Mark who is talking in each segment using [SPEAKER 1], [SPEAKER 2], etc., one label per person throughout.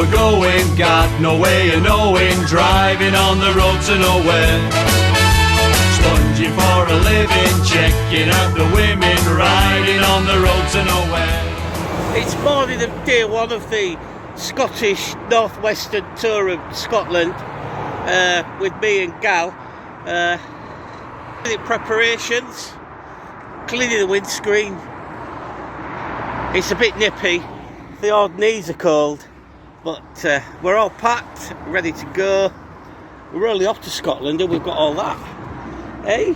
[SPEAKER 1] we're going, got no way of knowing, driving on the road to nowhere. Sponging for a living, checking out the women, riding on the road to nowhere.
[SPEAKER 2] It's morning of day one of the Scottish Northwestern Tour of Scotland with me and Gal. Preparations, cleaning the windscreen. It's a bit nippy, the odd knees are cold, but we're all packed, ready to go. We're only off to Scotland and we've got all that. Hey?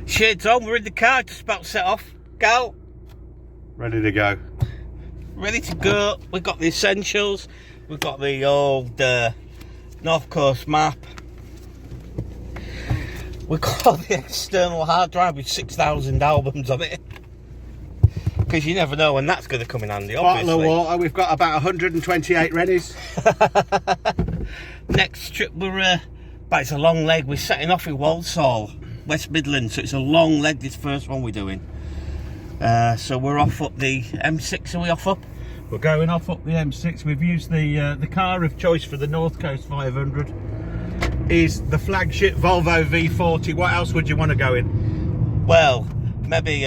[SPEAKER 2] Shades on, we're in the car, just about to set off. Gal?
[SPEAKER 3] Ready to go.
[SPEAKER 2] Ready to go. We've got the essentials. We've got the old North Coast map. We've got the external hard drive with 6,000 albums on it. Because you never know when that's going to come in handy, obviously.
[SPEAKER 3] Bottle of water. We've got about 128 readies.
[SPEAKER 2] Next trip but it's a long leg. We're setting off in Walsall, West Midlands. So it's a long leg, this first one we're doing. So we're off up the M6. Are we off up?
[SPEAKER 3] We're going off up the M6. We've used the car of choice for the North Coast 500 is the flagship Volvo V40. What else would you want to go in?
[SPEAKER 2] Well, maybe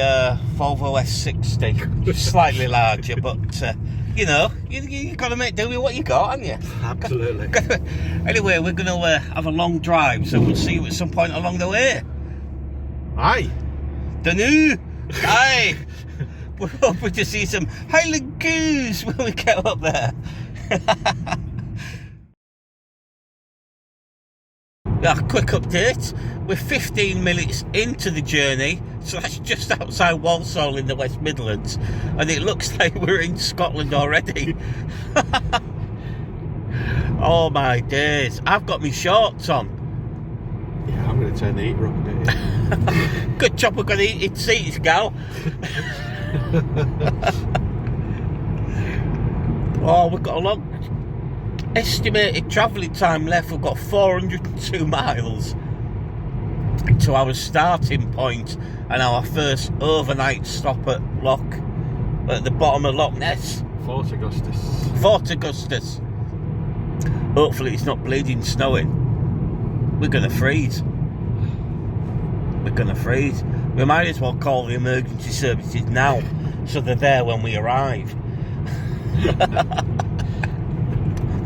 [SPEAKER 2] Volvo S60, slightly larger, but you know, you got to make do with what you got, haven't you?
[SPEAKER 3] Absolutely.
[SPEAKER 2] Anyway, we're going to have a long drive, so we'll see you at some point along the way.
[SPEAKER 3] Aye.
[SPEAKER 2] Dunno. Aye. We're hoping to see some Highland goose when we get up there. A quick update. We're 15 minutes into the journey, so that's just outside Walsall in the West Midlands, and it looks like we're in Scotland already. Oh my days. I've got my shorts on.
[SPEAKER 3] Yeah, I'm going to turn the heater up a bit.
[SPEAKER 2] Good job we're going to eat in seats, Gal. Oh, we've got a long estimated travelling time left. We've got 402 miles to our starting point and our first overnight stop at Loch, at the bottom of Loch Ness.
[SPEAKER 3] Fort Augustus.
[SPEAKER 2] Fort Augustus. Hopefully it's not bleeding snowing. We're going to freeze. We're going to freeze. We might as well call the emergency services now so they're there when we arrive.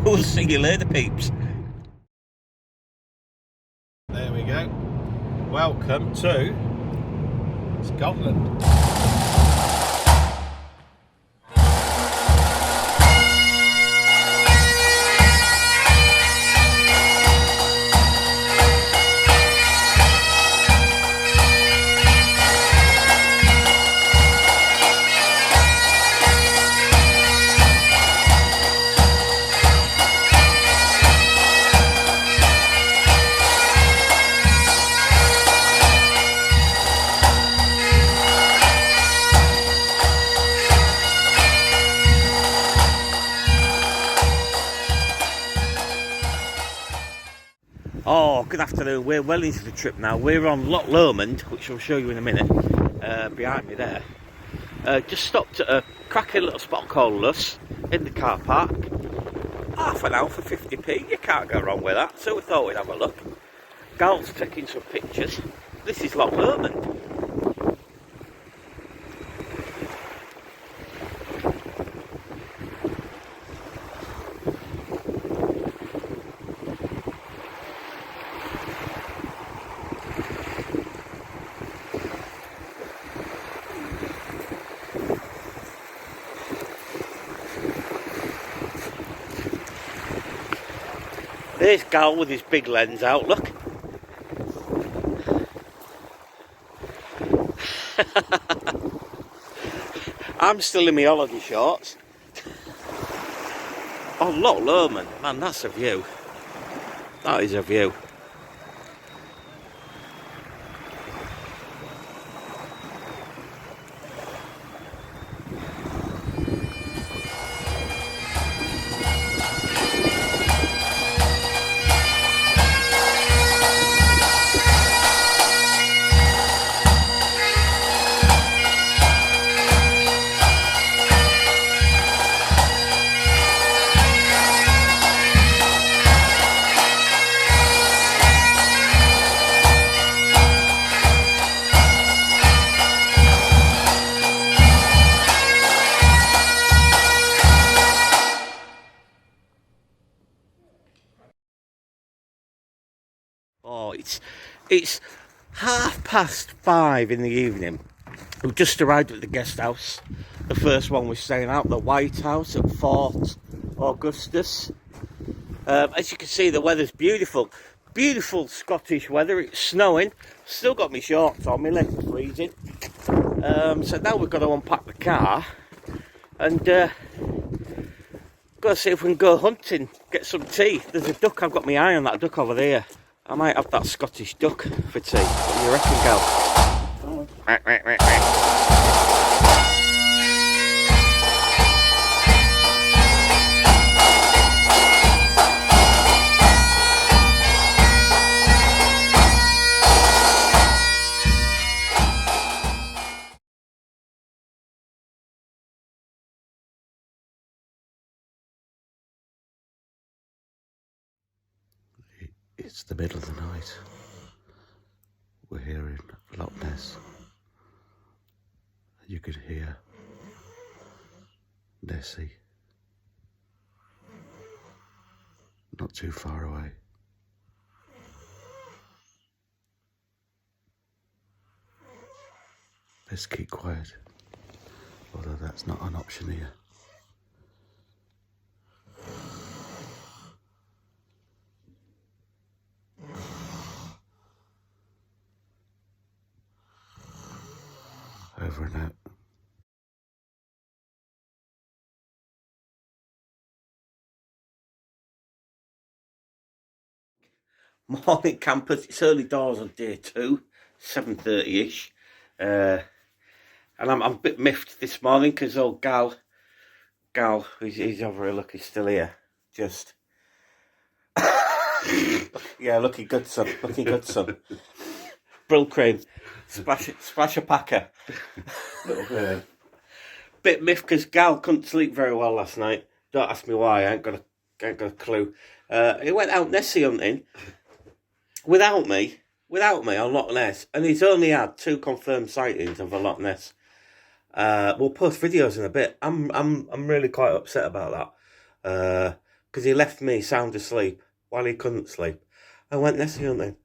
[SPEAKER 2] We'll see you later, peeps.
[SPEAKER 3] There we go. Welcome to Scotland.
[SPEAKER 2] Oh, good afternoon. We're well into the trip now. We're on Loch Lomond, which I'll show you in a minute, behind me there. Just stopped at a cracking little spot called Loch in the car park. Half an hour for 50p, you can't go wrong with that, so we thought we'd have a look. Gal's taking some pictures. This is Loch Lomond. There's Gal with his big lens out, look. I'm still in my holiday shorts. Oh, Loch Lomond, man, that's a view. That is a view. It's 5:30 in the evening. We've just arrived at the guest house. The first one we're staying out, the White House at Fort Augustus. As you can see, the weather's beautiful. Beautiful Scottish weather. It's snowing. Still got my shorts on, my legs are freezing. So now we've got to unpack the car and got to see if we can go hunting, get some tea. There's a duck, I've got my eye on that duck over there. I might have that Scottish duck for tea. What do you reckon, gal? It's the middle of the night. We're here in Loch Ness. You could hear Nessie not too far away. Let's keep quiet, although that's not an option here. Over and out. Morning campers, it's early doors on day 2, 7:30ish. And I'm a bit miffed this morning because old Gal, he's over here, look, he's still here. Just, yeah, looking good, son, looking good, son. Brill cream, splash a packer. Bit miffed because Gal couldn't sleep very well last night. Don't ask me why, I ain't got a clue. He went out Nessie hunting without me on Loch Ness, and he's only had 2 confirmed sightings of a Loch Ness. We'll post videos in a bit. I'm really quite upset about that because he left me sound asleep while he couldn't sleep. I went Nessie hunting.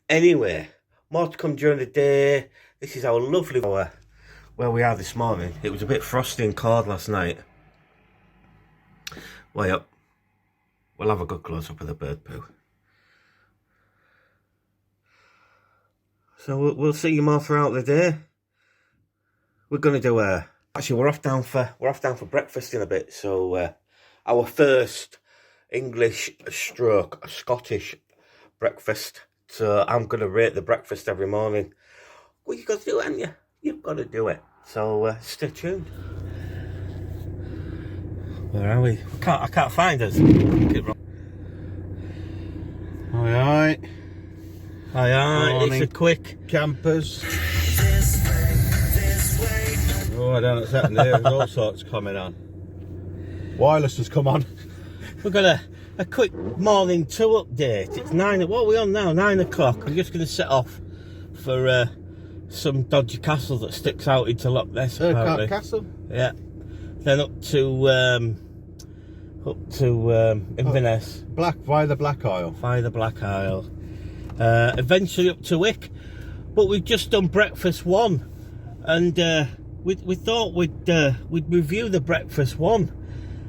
[SPEAKER 2] Anyway, more to come during the day. This is our lovely where we are this morning. It was a bit frosty and cold last night. Way up. We'll have a good close up of the bird poo. So we'll see you more throughout the day. We're gonna do actually we're off down for breakfast in a bit. So our first English stroke Scottish breakfast. So I'm gonna rate the breakfast every morning. Well, you got to do it, haven't you? You've got to do it. So stay tuned. Where are we? I can't find us.
[SPEAKER 3] Aye.
[SPEAKER 2] It's a quick
[SPEAKER 3] campers. Oh, I don't know what's happening here. There's all sorts coming on. Wireless has come on.
[SPEAKER 2] We've got a quick morning 2 update. It's 9. What are we on now? 9 o'clock. I'm just going to set off for some dodgy castle that sticks out into Loch Ness.
[SPEAKER 3] Castle.
[SPEAKER 2] Yeah. Then up to Inverness.
[SPEAKER 3] Via the Black Isle.
[SPEAKER 2] Via the Black Isle. Eventually up to Wick. But we've just done breakfast 1, and we thought we'd review the breakfast 1.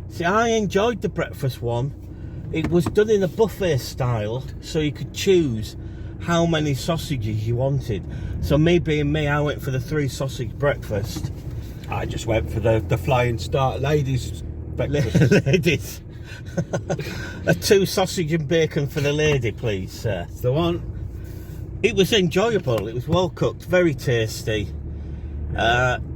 [SPEAKER 2] See, I enjoyed the breakfast 1. It was done in a buffet style, so you could choose how many sausages you wanted. So me being me, I went for the 3 sausage breakfast.
[SPEAKER 3] I just went for the flying start ladies breakfast.
[SPEAKER 2] Ladies. A 2 sausage and bacon for the lady, please, sir.
[SPEAKER 3] That's the one.
[SPEAKER 2] It was enjoyable. It was well cooked, very tasty.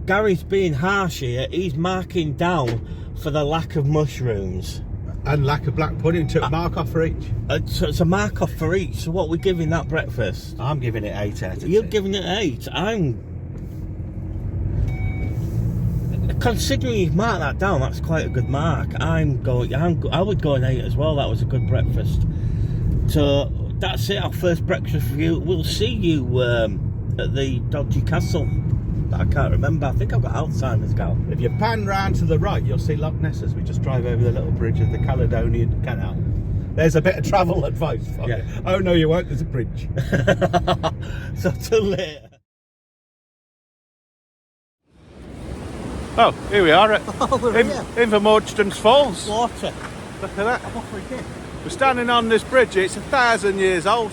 [SPEAKER 2] Gary's being harsh here. He's marking down for the lack of mushrooms.
[SPEAKER 3] And lack of black pudding. Took mark off for each.
[SPEAKER 2] So it's a mark off for each. So what we're giving that breakfast?
[SPEAKER 3] I'm giving it 8 out of 10.
[SPEAKER 2] You're giving it 8. Considering you've marked that down, that's quite a good mark. I would go an 8 as well. That was a good breakfast. So that's it. Our first breakfast review. We'll see you at the dodgy castle. I can't remember. I think I've got Alzheimer's, gal.
[SPEAKER 3] If you pan round to the right, you'll see Loch Ness as we just drive over the little bridge of the Caledonian Canal. there's a bit of travel advice for you. Oh no, you won't. There's a bridge.
[SPEAKER 2] So till later.
[SPEAKER 3] Oh, here we are at
[SPEAKER 2] We're here.
[SPEAKER 3] Invermordston's Falls.
[SPEAKER 2] Water.
[SPEAKER 3] Look at that.
[SPEAKER 2] I'm off again.
[SPEAKER 3] We're standing on this bridge. It's 1,000 years old.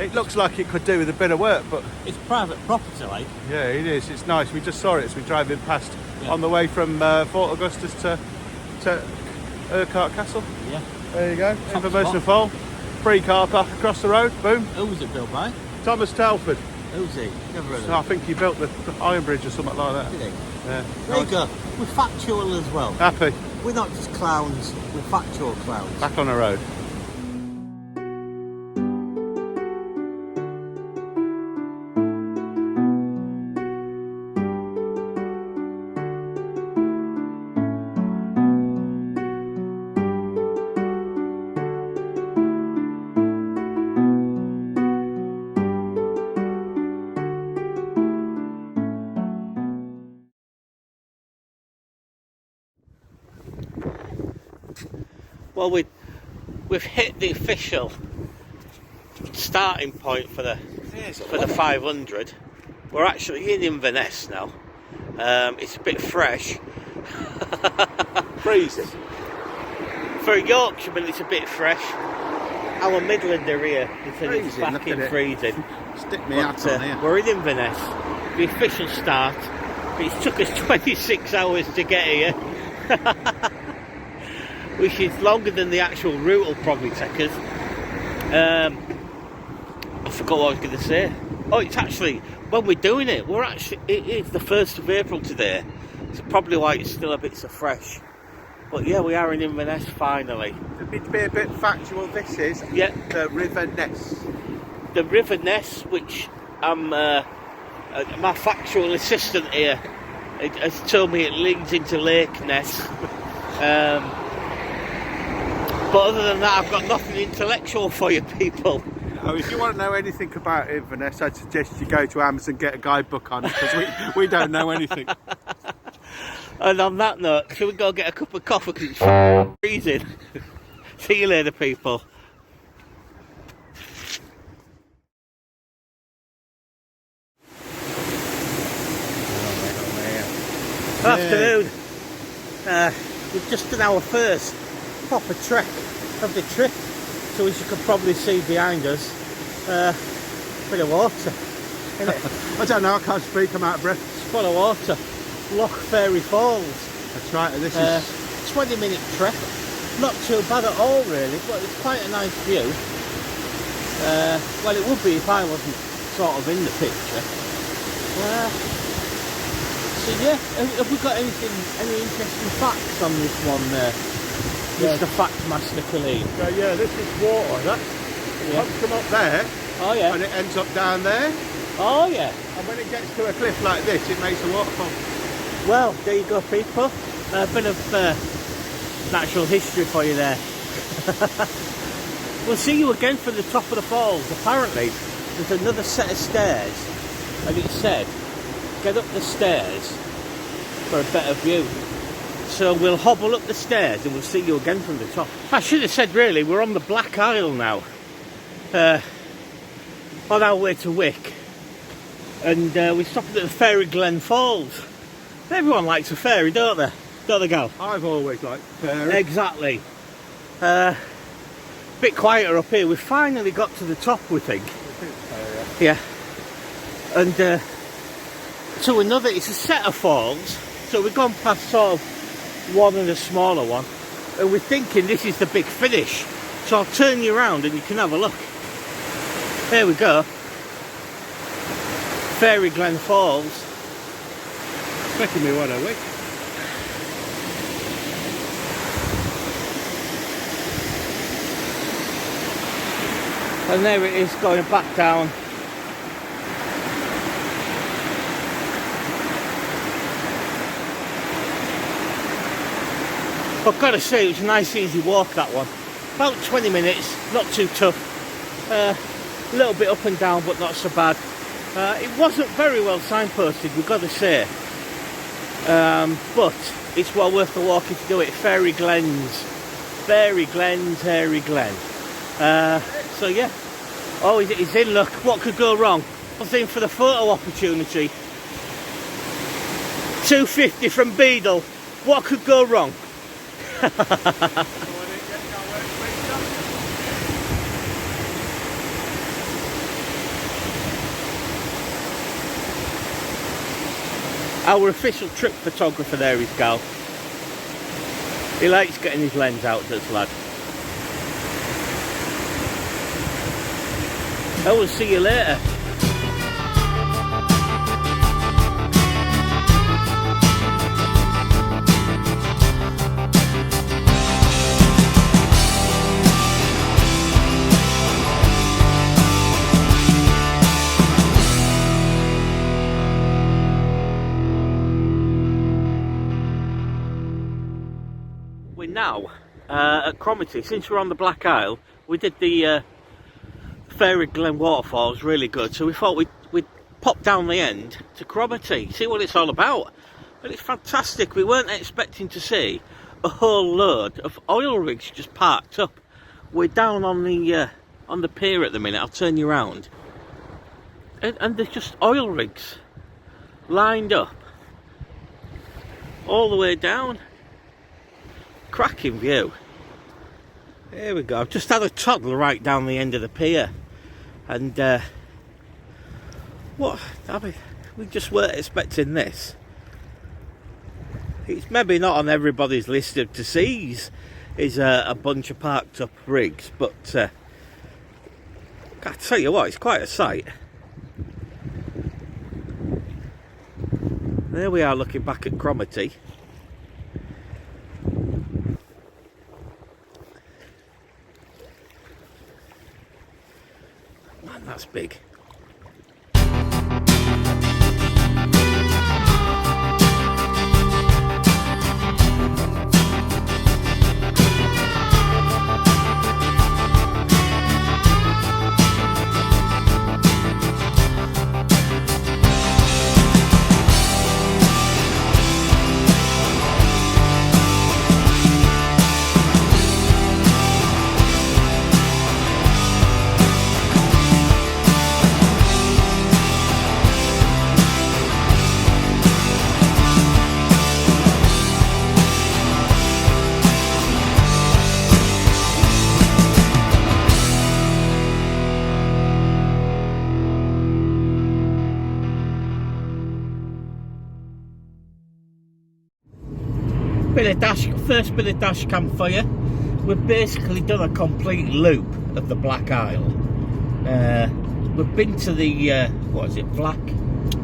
[SPEAKER 3] It looks like it could do with a bit of work, but
[SPEAKER 2] It's private property, like.
[SPEAKER 3] yeah, it is. It's nice. We just saw it as we drove in past on the way from Fort Augustus to Urquhart Castle.
[SPEAKER 2] Yeah.
[SPEAKER 3] There you go.
[SPEAKER 2] Top
[SPEAKER 3] Invermordston
[SPEAKER 2] spot.
[SPEAKER 3] Fall. Free car park across the road. Boom.
[SPEAKER 2] Who was it built by?
[SPEAKER 3] Thomas Telford.
[SPEAKER 2] Who's he? Never heard of
[SPEAKER 3] So I think he built the Iron Bridge or something like that.
[SPEAKER 2] him. Did he?
[SPEAKER 3] Yeah.
[SPEAKER 2] There you go. We're factual as well.
[SPEAKER 3] Happy.
[SPEAKER 2] We're not just clowns, we're factual clowns.
[SPEAKER 3] Back on the road.
[SPEAKER 2] Well, we've hit the official starting point for the 500. We're actually in Inverness now. It's a bit fresh.
[SPEAKER 3] Freezing.
[SPEAKER 2] For a Yorkshireman, it's a bit fresh. Our Midlander here, it's
[SPEAKER 3] Freezing, look
[SPEAKER 2] fucking
[SPEAKER 3] at it.
[SPEAKER 2] freezing.
[SPEAKER 3] Stick me
[SPEAKER 2] But,
[SPEAKER 3] out on here.
[SPEAKER 2] we're in Inverness. The official start. It took us 26 hours to get here. Which is longer than the actual route will probably take us. I forgot what I was going to say. Oh, it's actually, when we're doing it, it is the 1st of April today. It's probably why it's still a bit so fresh. But yeah, we are in Inverness finally.
[SPEAKER 3] To be a bit factual, this is the River Ness.
[SPEAKER 2] The River Ness, which my factual assistant here has told me it leads into Lake Ness. But other than that, I've got nothing intellectual for you people.
[SPEAKER 3] Oh, if you want to know anything about Inverness, I'd suggest you go to Amazon, get a guidebook on it, because we don't know anything.
[SPEAKER 2] And on that note, shall we go get a cup of coffee because it's freezing? See you later, people. Afternoon. We've just done our first proper trek of the trip, so as you can probably see behind us, bit of water, innit?
[SPEAKER 3] I don't know, I can't speak, I'm out of breath.
[SPEAKER 2] It's full of water. Loch Falls.
[SPEAKER 3] That's right, and this is
[SPEAKER 2] 20-minute trek. Not too bad at all, really, but it's quite a nice view. Well, it would be if I wasn't sort of in the picture. So yeah, have we got any interesting facts on this one there? Mr. Fact Master Khalid.
[SPEAKER 3] So yeah, this is water. It comes from up there, and it ends up down there.
[SPEAKER 2] Oh yeah.
[SPEAKER 3] And when it gets to a cliff like this, it makes a waterfall.
[SPEAKER 2] Well, there you go, people. A bit of natural history for you there. We'll see you again from the top of the falls. Apparently, there's another set of stairs, and it said, get up the stairs for a better view. So we'll hobble up the stairs and we'll see you again from the top. I should have said, really, we're on the Black Isle now, on our way to Wick, and we're stopping at the Fairy Glen Falls. Everyone likes a fairy, don't they? Don't they, Gal?
[SPEAKER 3] I've always liked fairy.
[SPEAKER 2] Exactly. Bit quieter up here. We finally got to the top, we think. Yeah. And to another, it's a set of falls. So we've gone past sort of one and a smaller one, and we're thinking this is the big finish. So I'll turn you around and you can have a look. There we go. Fairy Glen Falls.
[SPEAKER 3] It's making me want to wick.
[SPEAKER 2] And there it is, going back down. I've got to say, it was a nice easy walk, that one. About 20 minutes, not too tough. A little bit up and down, but not so bad. It wasn't very well signposted, we've got to say. But it's well worth the walk if you do it. Fairy Glens Fairy Glen, Hairy Glen. So yeah. Oh, he's in. Look, what could go wrong? I was in for the photo opportunity. 250 from Beadle. What could go wrong? Our official trip photographer there is Gal. He likes getting his lens out, does lad. I will see you later. We're now at Cromarty. Since we're on the Black Isle, we did the Fairy Glen waterfalls, really good. So we thought we'd pop down the end to Cromarty, see what it's all about. And it's fantastic. We weren't expecting to see a whole load of oil rigs just parked up. We're down on the pier at the minute. I'll turn you around. And there's just oil rigs lined up all the way down. Cracking view. Here we go. I've just had a toddler right down the end of the pier, and what? I mean, we just weren't expecting this. It's maybe not on everybody's list of to sees, is a bunch of parked up rigs, but I tell you what, it's quite a sight. There we are, looking back at Cromarty. Man, that's big. First bit of dash cam for you. We've basically done a complete loop of the Black Isle. We've been to the what is it? Black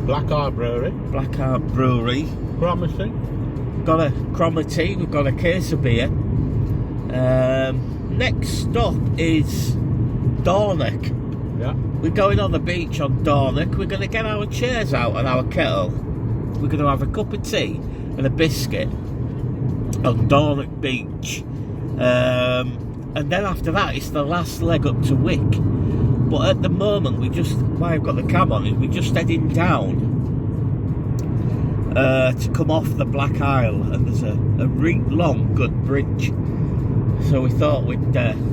[SPEAKER 3] Isle Brewery.
[SPEAKER 2] Black Isle Brewery.
[SPEAKER 3] Cromarty.
[SPEAKER 2] Got a Cromarty. We've got a case of beer. Next stop is Dornoch.
[SPEAKER 3] Yeah.
[SPEAKER 2] We're going on the beach on Dornoch. We're going to get our chairs out and our kettle. We're going to have a cup of tea and a biscuit on Dornoch Beach, and then after that it's the last leg up to Wick. But at the moment, why I've got the cam on is we're just heading down to come off the Black Isle, and there's a really long good bridge, so we thought we'd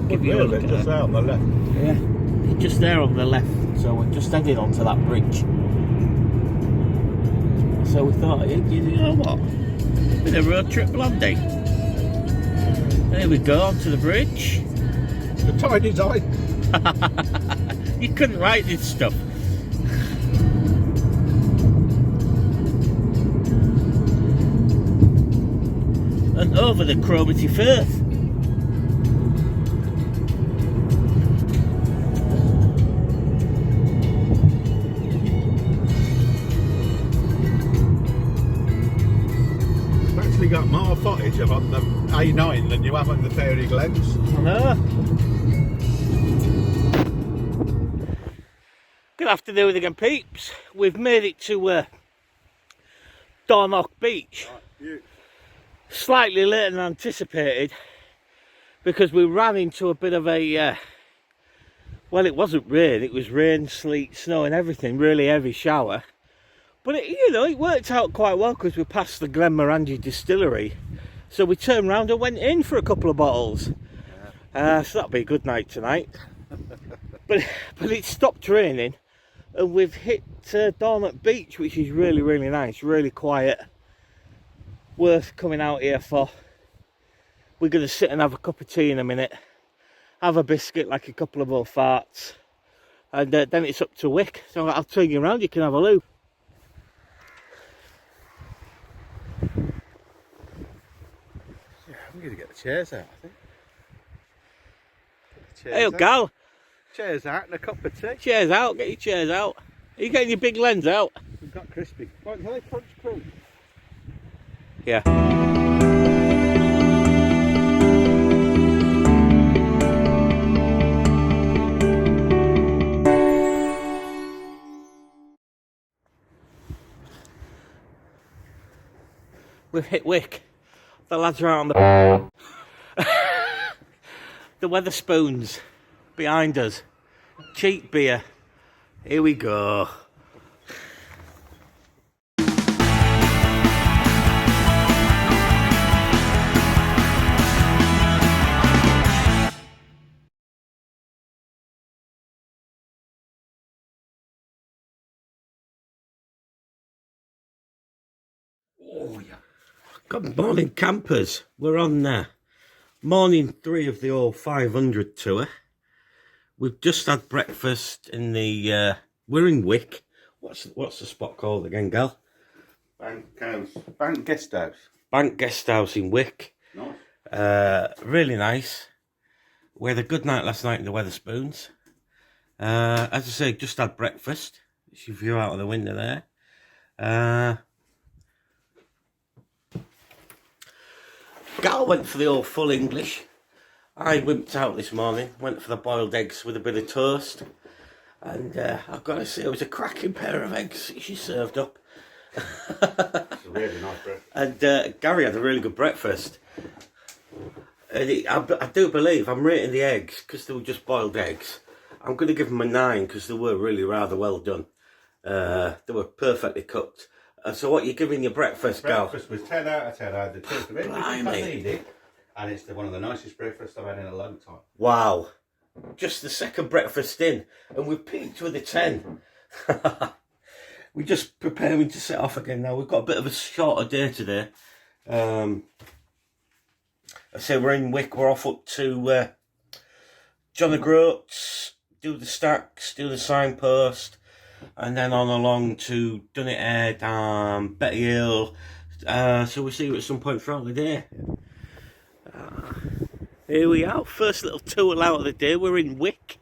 [SPEAKER 2] give you a look at it.
[SPEAKER 3] Just there on the left.
[SPEAKER 2] Yeah, just there on the left, so we're just heading onto that bridge. So we thought, you know what, bit of road trip landing. There we go, onto the bridge.
[SPEAKER 3] The tiny die.
[SPEAKER 2] You couldn't write this stuff. And over the Cromarty Firth.
[SPEAKER 3] You got more footage of on the A9 than you have on the Fairy Glens.
[SPEAKER 2] I know. Good afternoon again, peeps. We've made it to Dornoch Beach.
[SPEAKER 3] Right,
[SPEAKER 2] slightly later than anticipated, because we ran into a bit of a well, it wasn't rain, it was rain, sleet, snow and everything, really heavy shower. But it, you know, it worked out quite well because we passed the Glenmorangie distillery So we turned round and went in for a couple of bottles. So that'll be a good night tonight. but it stopped raining and we've hit Dornoch Beach, which is really, really nice, really quiet. Worth coming out here for. We're going to sit and have a cup of tea in a minute, have a biscuit like a couple of old farts, and then it's up to Wick. So I'll turn you around, you can have a look.
[SPEAKER 3] Yeah, I'm going to get the chairs out, I think.
[SPEAKER 2] Hey, gal.
[SPEAKER 3] Chairs out and a cup of tea.
[SPEAKER 2] Chairs out, get your chairs out. Are you getting your big lens out?
[SPEAKER 3] We've got crispy. What, are they Punch Crew?
[SPEAKER 2] Yeah. We've hit Wick. The lads are out on the the Wetherspoons behind us. Cheap beer. Here we go. Oh yeah. Good morning, campers. We're on morning 3 of the all 500 tour. We've just had breakfast in the. We're in Wick. What's the spot called again, gal?
[SPEAKER 3] Bank Guest House.
[SPEAKER 2] Bank Guest House in Wick.
[SPEAKER 3] Nice.
[SPEAKER 2] Really nice. We had a good night last night in the Wetherspoons. As I say, just had breakfast. You view out of the window there. Gal went for the old full English. I wimped out this morning, went for the boiled eggs with a bit of toast. And I've got to say, it was a cracking pair of eggs she served up.
[SPEAKER 3] It's a really nice breakfast.
[SPEAKER 2] And Gary had a really good breakfast. And I do believe I'm rating the eggs, because they were just boiled eggs. I'm going to give them a 9, because they were really rather well done. They were perfectly cooked. So what are you giving your breakfast, gal?
[SPEAKER 3] Breakfast was 10 out of 10. I had the taste of everything I needed. And it's one of the nicest breakfasts I've had in a long time.
[SPEAKER 2] Wow. Just the second breakfast in, and we've peaked with a 10. We're just preparing to set off again now. We've got a bit of a shorter day today. I say we're in Wick, we're off up to John O'Groats, do the stacks, do the signpost, and then on along to Dunnet Head, Betty Hill. So we'll see you at some point throughout the day. Here we are, first little tour out of the day. We're in Wick.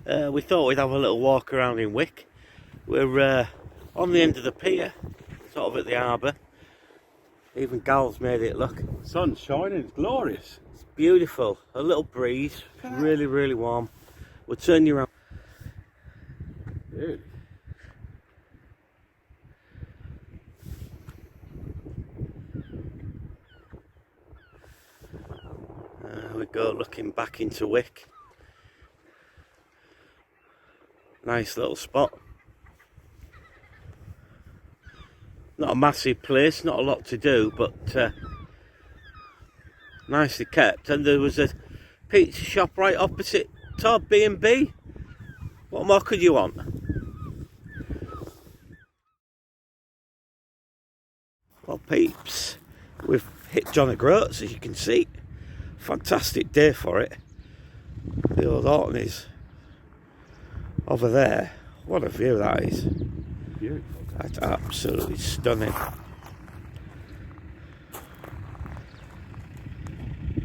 [SPEAKER 2] We thought we'd have a little walk around in Wick. We're on the end of the pier, sort of at the harbour. Even Gal's made it look.
[SPEAKER 3] Sun's shining, it's glorious.
[SPEAKER 2] It's beautiful. A little breeze, really, really warm. We'll turn you around.
[SPEAKER 3] Really?
[SPEAKER 2] We go looking back into Wick. Nice little spot. Not a massive place, not a lot to do, but nicely kept. And there was a pizza shop right opposite Todd B&B. What more could you want? Well, peeps, we've hit John O'Groats, as you can see. Fantastic day for it. The old Horton is over there. What a view that is.
[SPEAKER 3] Beautiful.
[SPEAKER 2] That's absolutely stunning.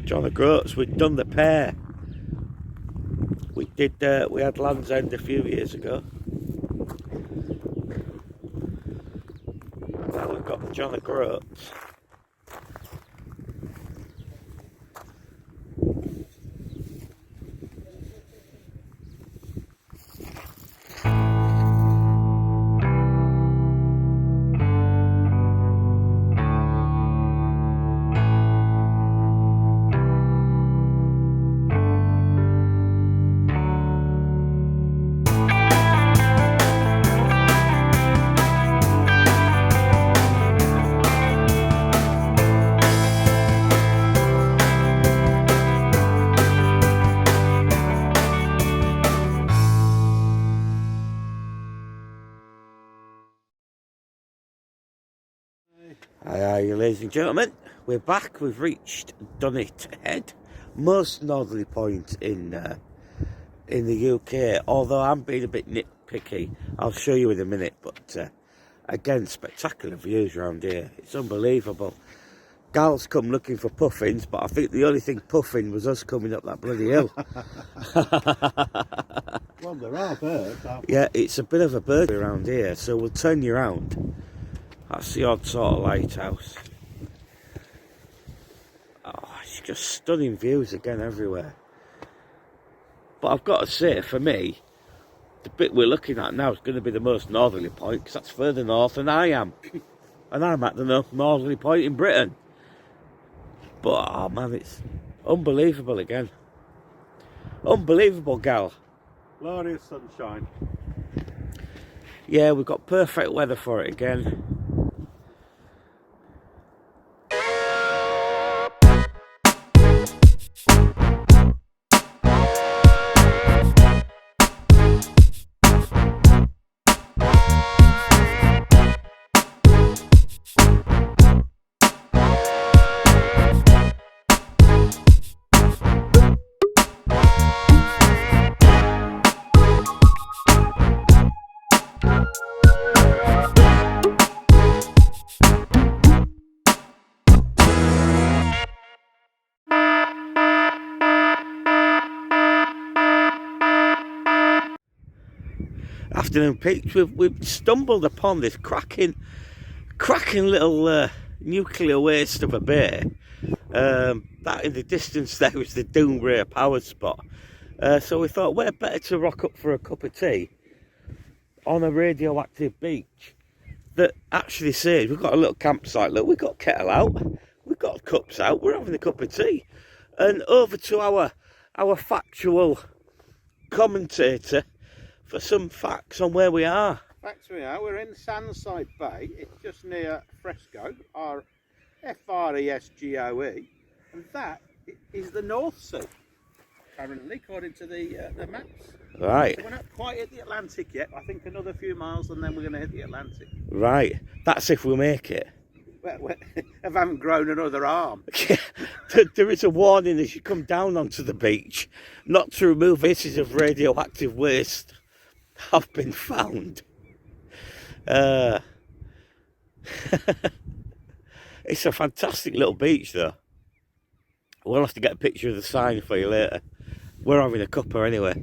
[SPEAKER 2] John O'Groats, we'd done the pair. We had Land's End a few years ago. Now we've got John O'Groats. Hi, ladies and gentlemen, we're back. We've reached Dunnet Head, most northerly point in the UK. Although I'm being a bit nitpicky, I'll show you in a minute. But again, spectacular views around here. It's unbelievable. Gals come looking for puffins, but I think the only thing puffing was us coming up that bloody hill.
[SPEAKER 3] Well, there are birds.
[SPEAKER 2] Yeah, it's a bit of a bird around here, so we'll turn you round. That's the odd sort of lighthouse. Oh, it's just stunning views again everywhere. But I've got to say, for me, the bit we're looking at now is going to be the most northerly point, because that's further north than I am. And I'm at the northerly point in Britain. But, oh man, it's unbelievable again. Unbelievable, gal.
[SPEAKER 3] Glorious sunshine.
[SPEAKER 2] Yeah, we've got perfect weather for it again. Afternoon peeps, we've stumbled upon this cracking little nuclear waste of a bay. That in the distance there was the Doombrae power spot. So we thought, where better to rock up for a cup of tea on a radioactive beach that actually says, we've got a little campsite, look, we've got kettle out, we've got cups out, we're having a cup of tea. And over to our factual commentator for some facts on where we are.
[SPEAKER 3] Facts we are. We're in Sandside Bay. It's just near Fresco, F-R-E-S-G-O-E, and that is the North Sea, currently, according to the maps.
[SPEAKER 2] Right.
[SPEAKER 3] So we're not quite at the Atlantic yet. I think another few miles and then we're going to hit the Atlantic.
[SPEAKER 2] Right. That's if we make it.
[SPEAKER 3] Well, I haven't grown another arm.
[SPEAKER 2] There is a warning as you come down onto the beach not to remove pieces of radioactive waste have been found. It's a fantastic little beach though. We'll have to get a picture of the sign for you later. We're having a cuppa anyway.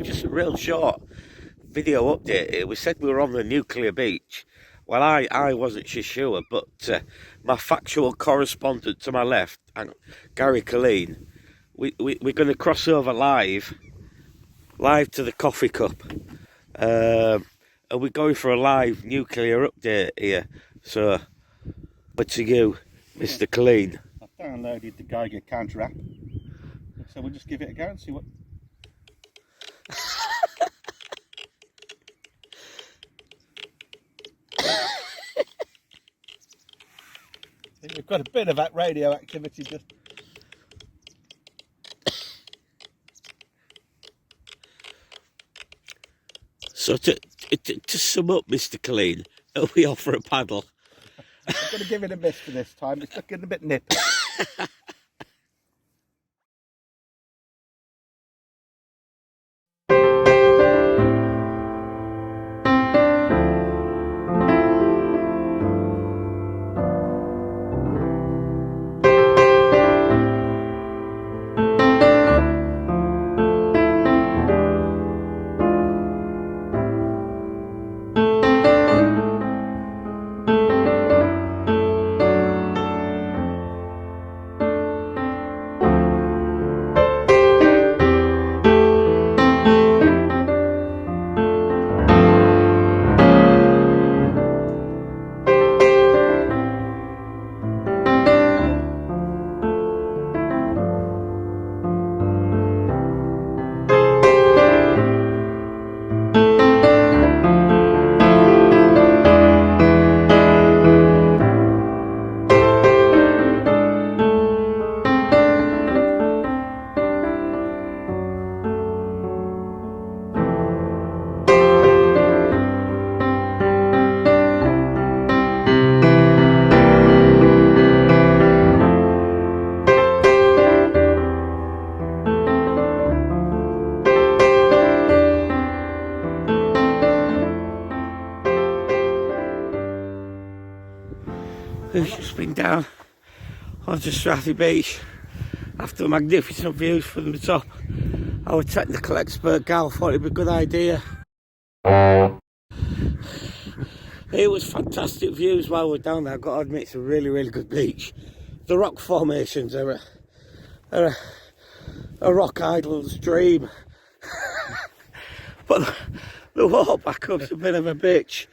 [SPEAKER 2] Just a real short video update. We said we were on the nuclear beach. Well, I wasn't sure, but my factual correspondent to my left, Gary Colleen, we're going to cross over live to the coffee cup. And we're going for a live nuclear update here. So, over to you, Mr. Colleen.
[SPEAKER 3] I've downloaded the Geiger counter app, so we'll just give it a go and see what. I think we've got a bit of that radioactivity just.
[SPEAKER 2] So to sum up, Mr. Colleen, we offer a paddle.
[SPEAKER 3] I'm going to give it a miss for this time. It's looking a bit nippy.
[SPEAKER 2] We've just been down onto Strathy Beach after magnificent views from the top. Our technical expert Gal thought it'd be a good idea. It was fantastic views while we're down there. I've got to admit, it's a really, really good beach. The rock formations are a rock idol's dream. But the walk back up's a bit of a bitch.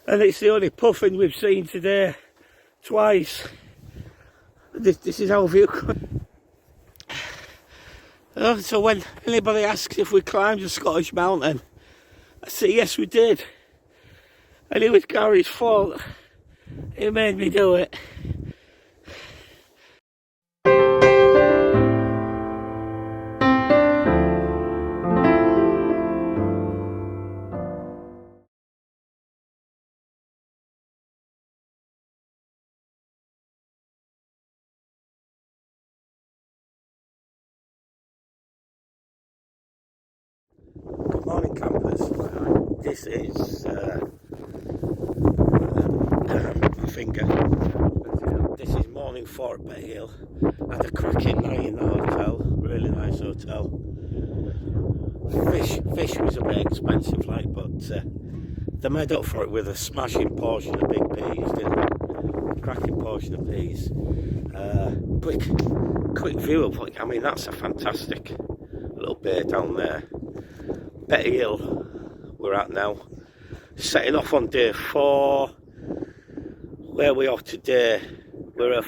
[SPEAKER 2] And it's the only puffin we've seen today. Twice. This is our view. So when anybody asks if we climbed a Scottish mountain, I say yes we did. And it was Gary's fault. He made me do it. Good morning, campers. This is my finger. This is morning 4 at Betty Hill. Had a cracking night in the hotel. Really nice hotel. Fish was a bit expensive, like, but they made up for it with a smashing portion of big peas, didn't they? Cracking portion of peas. Quick view of, like, I mean, that's a fantastic little bay down there. Betty Hill we're at now, setting off on day 4. Where we are today, we're at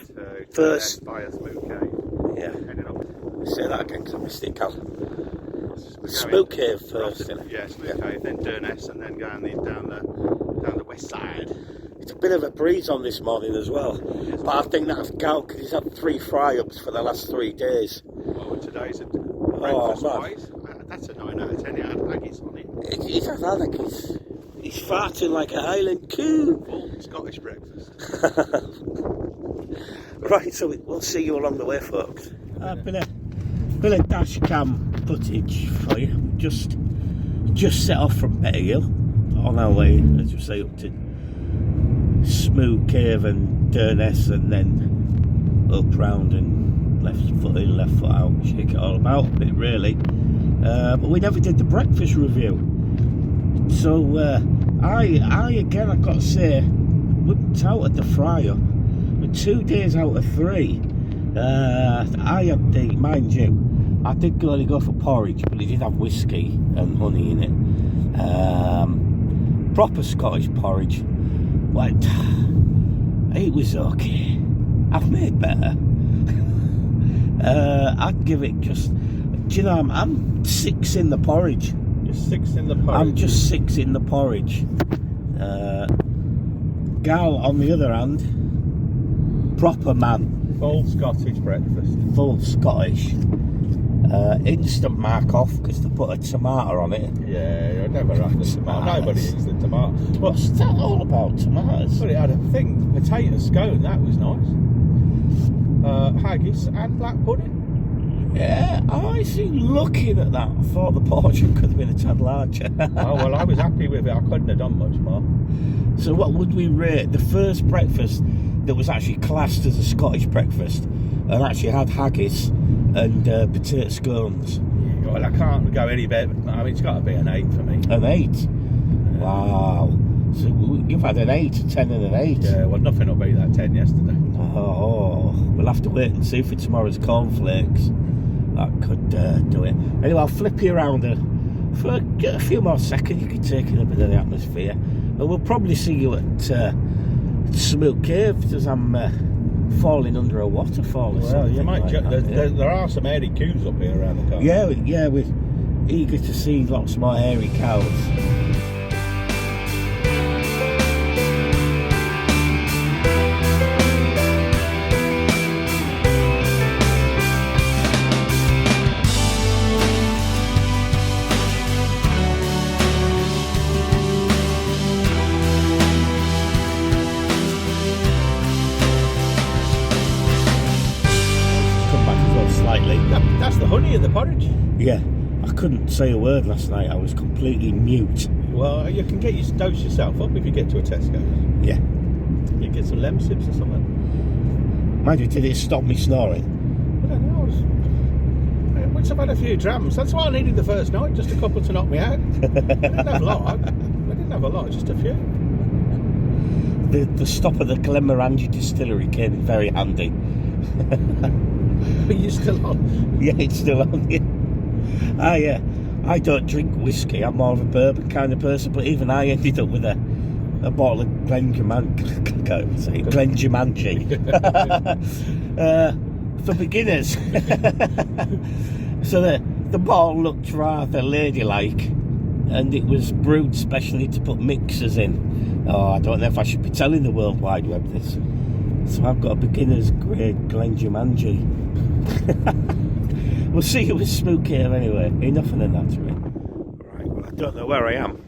[SPEAKER 2] first
[SPEAKER 3] by a Smoke Cave.
[SPEAKER 2] Yeah, say that again because I missed it, Cal. Smoke Cave first, isn't it?
[SPEAKER 3] Yeah, Smoke Cave, then Ness, and then down the west side.
[SPEAKER 2] It's a bit of a breeze on this morning as well, but I think that's Gal because he's had 3 fry-ups for the last 3 days.
[SPEAKER 3] Oh, today's a
[SPEAKER 2] breakfast
[SPEAKER 3] wise. That's a 9 out of 10. It had haggis on it.
[SPEAKER 2] He's had haggis. He's farting like a Highland coo.
[SPEAKER 3] Full Scottish breakfast.
[SPEAKER 2] Right, so we'll see you along the way, folks. A bit of dash cam footage for you. Just set off from Betty Hill on our way, as you say, up to Smoke Cave and Ness, and then up round and left foot in, left foot out, shake it all about a bit, really. But we never did the breakfast review. So I again, I've got to say, whipped out at the fryer. But 2 days out of 3, I had the, mind you, I did only go for porridge, but it did have whiskey and honey in it. Proper Scottish porridge. Like, it was okay. I've made better. I'd give it just, do you know, I'm 6 in the porridge.
[SPEAKER 3] You're 6 in the porridge?
[SPEAKER 2] I'm just 6 in the porridge. Gal, on the other hand, proper man.
[SPEAKER 3] Full Scottish breakfast.
[SPEAKER 2] Full Scottish. Instant mark off because they put a tomato on it.
[SPEAKER 3] Yeah, I never had the tomato. Nobody eats the tomato.
[SPEAKER 2] What's that all about, tomatoes?
[SPEAKER 3] Well, it had a thing, potato scone, that was nice. Haggis and black pudding.
[SPEAKER 2] Yeah, I see, looking at that, I thought the portion could have been a tad larger.
[SPEAKER 3] Oh, well, I was happy with it. I couldn't have done much more.
[SPEAKER 2] So what would we rate the first breakfast that was actually classed as a Scottish breakfast and actually had haggis and potato scones?
[SPEAKER 3] Yeah, well, I can't go any better. I mean, it's got to be an 8 for me.
[SPEAKER 2] An 8? Wow. So you've had an 8, a 10 and an 8?
[SPEAKER 3] Yeah, well, nothing will beat that 10 yesterday.
[SPEAKER 2] Oh, we'll have to wait and see for tomorrow's cornflakes. That could do it. Anyway, I'll flip you around for a few more seconds. You can take in a bit of the atmosphere. And we'll probably see you at Smoke Cave as I'm falling under a waterfall or something.
[SPEAKER 3] You might.
[SPEAKER 2] Like that,
[SPEAKER 3] there are some hairy cows up here around the corner.
[SPEAKER 2] Yeah, we're eager to see lots more hairy cows.
[SPEAKER 3] That's the honey in the porridge.
[SPEAKER 2] Yeah, I couldn't say a word last night. I was completely mute.
[SPEAKER 3] Well, you can get your dose yourself up if you get to a Tesco's.
[SPEAKER 2] Yeah.
[SPEAKER 3] You get some lemon sips or something.
[SPEAKER 2] Mind you, did it stop me snoring?
[SPEAKER 3] I don't know. Once I've had a few drams, that's why I needed the first night, just a couple to knock me out. I didn't have a lot, just a few.
[SPEAKER 2] The stop of the Glenmorangie distillery came in very handy.
[SPEAKER 3] Are you still on?
[SPEAKER 2] Yeah, it's still on. Yeah. I don't drink whiskey. I'm more of a bourbon kind of person. But even I ended up with a bottle of Glenjumanji for beginners. So the bottle looked rather ladylike, and it was brewed specially to put mixers in. Oh, I don't know if I should be telling the World Wide Web this. So I've got a beginner's grade Glenjumanji. We'll see you with Smook here anyway. Enough of the nattering. Right, well, I don't know where I am.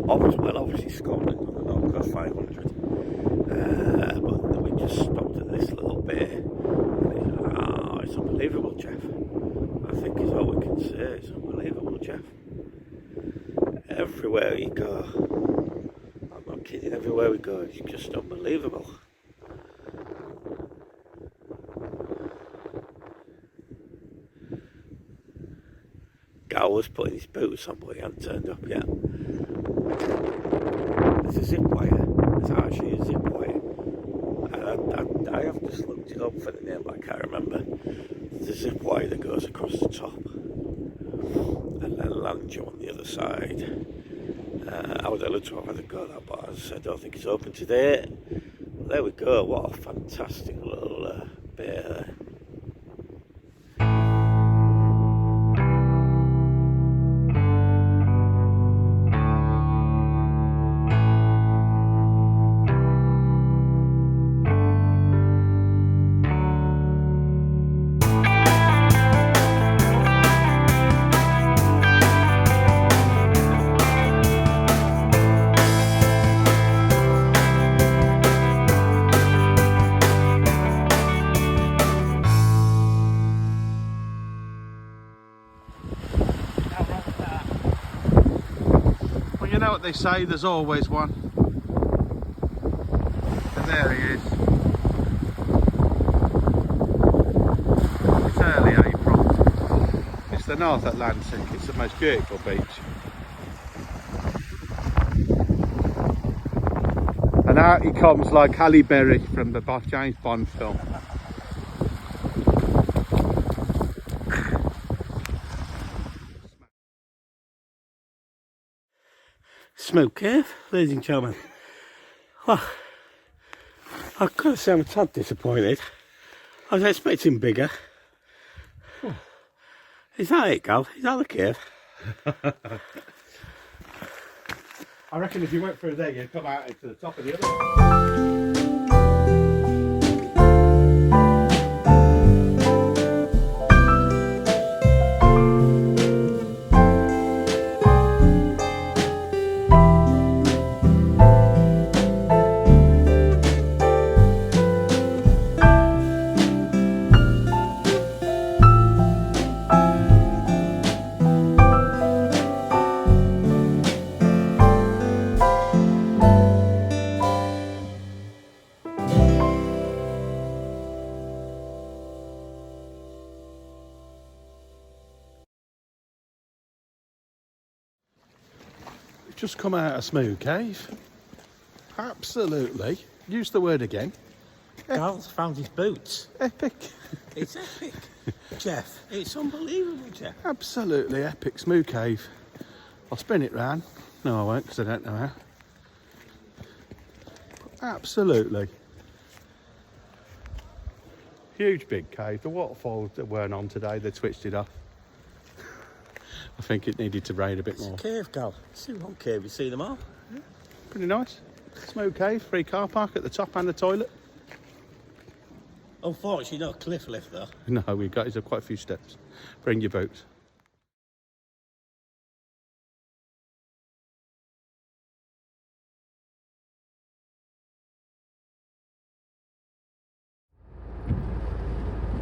[SPEAKER 2] Obviously Scotland on the North Coast 500. But we just stopped at this little bay. It's unbelievable, Jeff. I think is all we can say. It's unbelievable, Jeff. Everywhere you go, I'm not kidding, everywhere we go, it's just unbelievable. Gal was putting his boots on, but he hadn't turned up yet. There's a zip wire. There's actually a zip wire. I have just looked it up for the name, but I can't remember. There's a zip wire that goes across the top and then lands you on the other side. I would have loved to have had a go at that, but as I said, I don't think it's open today. But there we go. What a fantastic little bay there.
[SPEAKER 3] You know what they say, there's always one. And there he is. It's early April. It's the North Atlantic. It's the most beautiful beach. And out he comes like Halle Berry from the James Bond film.
[SPEAKER 2] Smoke Cave, ladies and gentlemen. Well, I've got to say I'm a tad disappointed. I was expecting bigger. Is that it, Gal? Is that the cave?
[SPEAKER 3] I reckon if you went through there, you'd come out into the top of the other one. Just come out of Smoke Cave. Absolutely. Use the word again.
[SPEAKER 2] Gal's found his boots.
[SPEAKER 3] Epic.
[SPEAKER 2] It's epic, Jeff. It's unbelievable, Jeff.
[SPEAKER 3] Absolutely epic. Smoke Cave. I'll spin it round. No, I won't, because I don't know how. Absolutely. Huge big cave. The waterfalls that weren't on today, they switched it off. I think it needed to rain a bit more.
[SPEAKER 2] It's a cave, Gal. See one cave, you see them all.
[SPEAKER 3] Yeah, pretty nice. Smoke Cave, free car park at the top and the toilet.
[SPEAKER 2] Unfortunately, not a cliff lift though.
[SPEAKER 3] No, we've got quite a few steps. Bring your boots.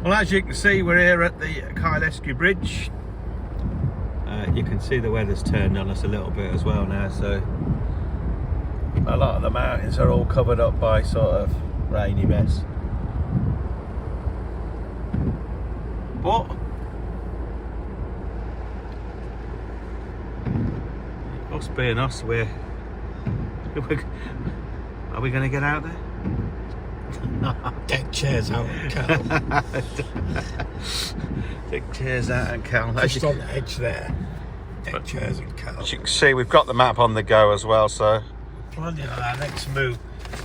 [SPEAKER 3] Well, as you can see, we're here at the Skye Bridge. You can see the weather's turned on us a little bit as well now, so a lot of the mountains are all covered up by sort of rainy mess. But us being us, are we going to get out there?
[SPEAKER 4] Deck chairs out and Cal.
[SPEAKER 3] Deck chairs out and Cal.
[SPEAKER 4] Just on the edge there. Deck chairs and Cal.
[SPEAKER 3] As you can see, we've got the map on the go as well, so
[SPEAKER 4] Planning on our next move.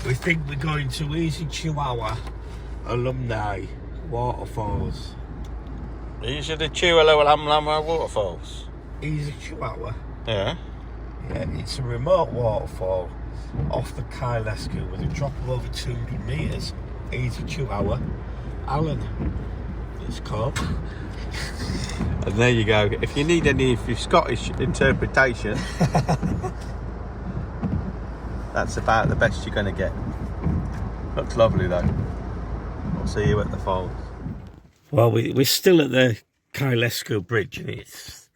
[SPEAKER 4] We think we're going to Easy Chihuahua Alumni Waterfalls.
[SPEAKER 3] these are the Chihuahua waterfalls.
[SPEAKER 4] Easy Chihuahua.
[SPEAKER 3] Yeah.
[SPEAKER 4] Yeah, it's a remote waterfall off the Skye with a drop of over 200 metres. Easy Chihuahua Allen, it's called.
[SPEAKER 3] And there you go. If you need any of your Scottish interpretation, that's about the best you're going to get. Looks lovely though. We'll see you at the falls.
[SPEAKER 4] Well, we're still at the Skye Bridge, and it's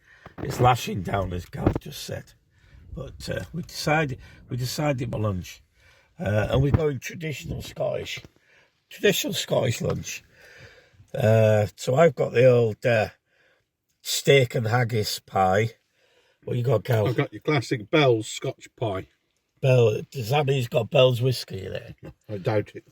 [SPEAKER 4] lashing down, as Gal just said. But we decided for lunch, and we're going traditional Scottish lunch. So I've got the old steak and haggis pie. What you got, Cal?
[SPEAKER 3] I've got your classic Bell's Scotch pie.
[SPEAKER 4] Bell. Does that mean he's got Bell's whiskey in it?
[SPEAKER 3] I doubt it.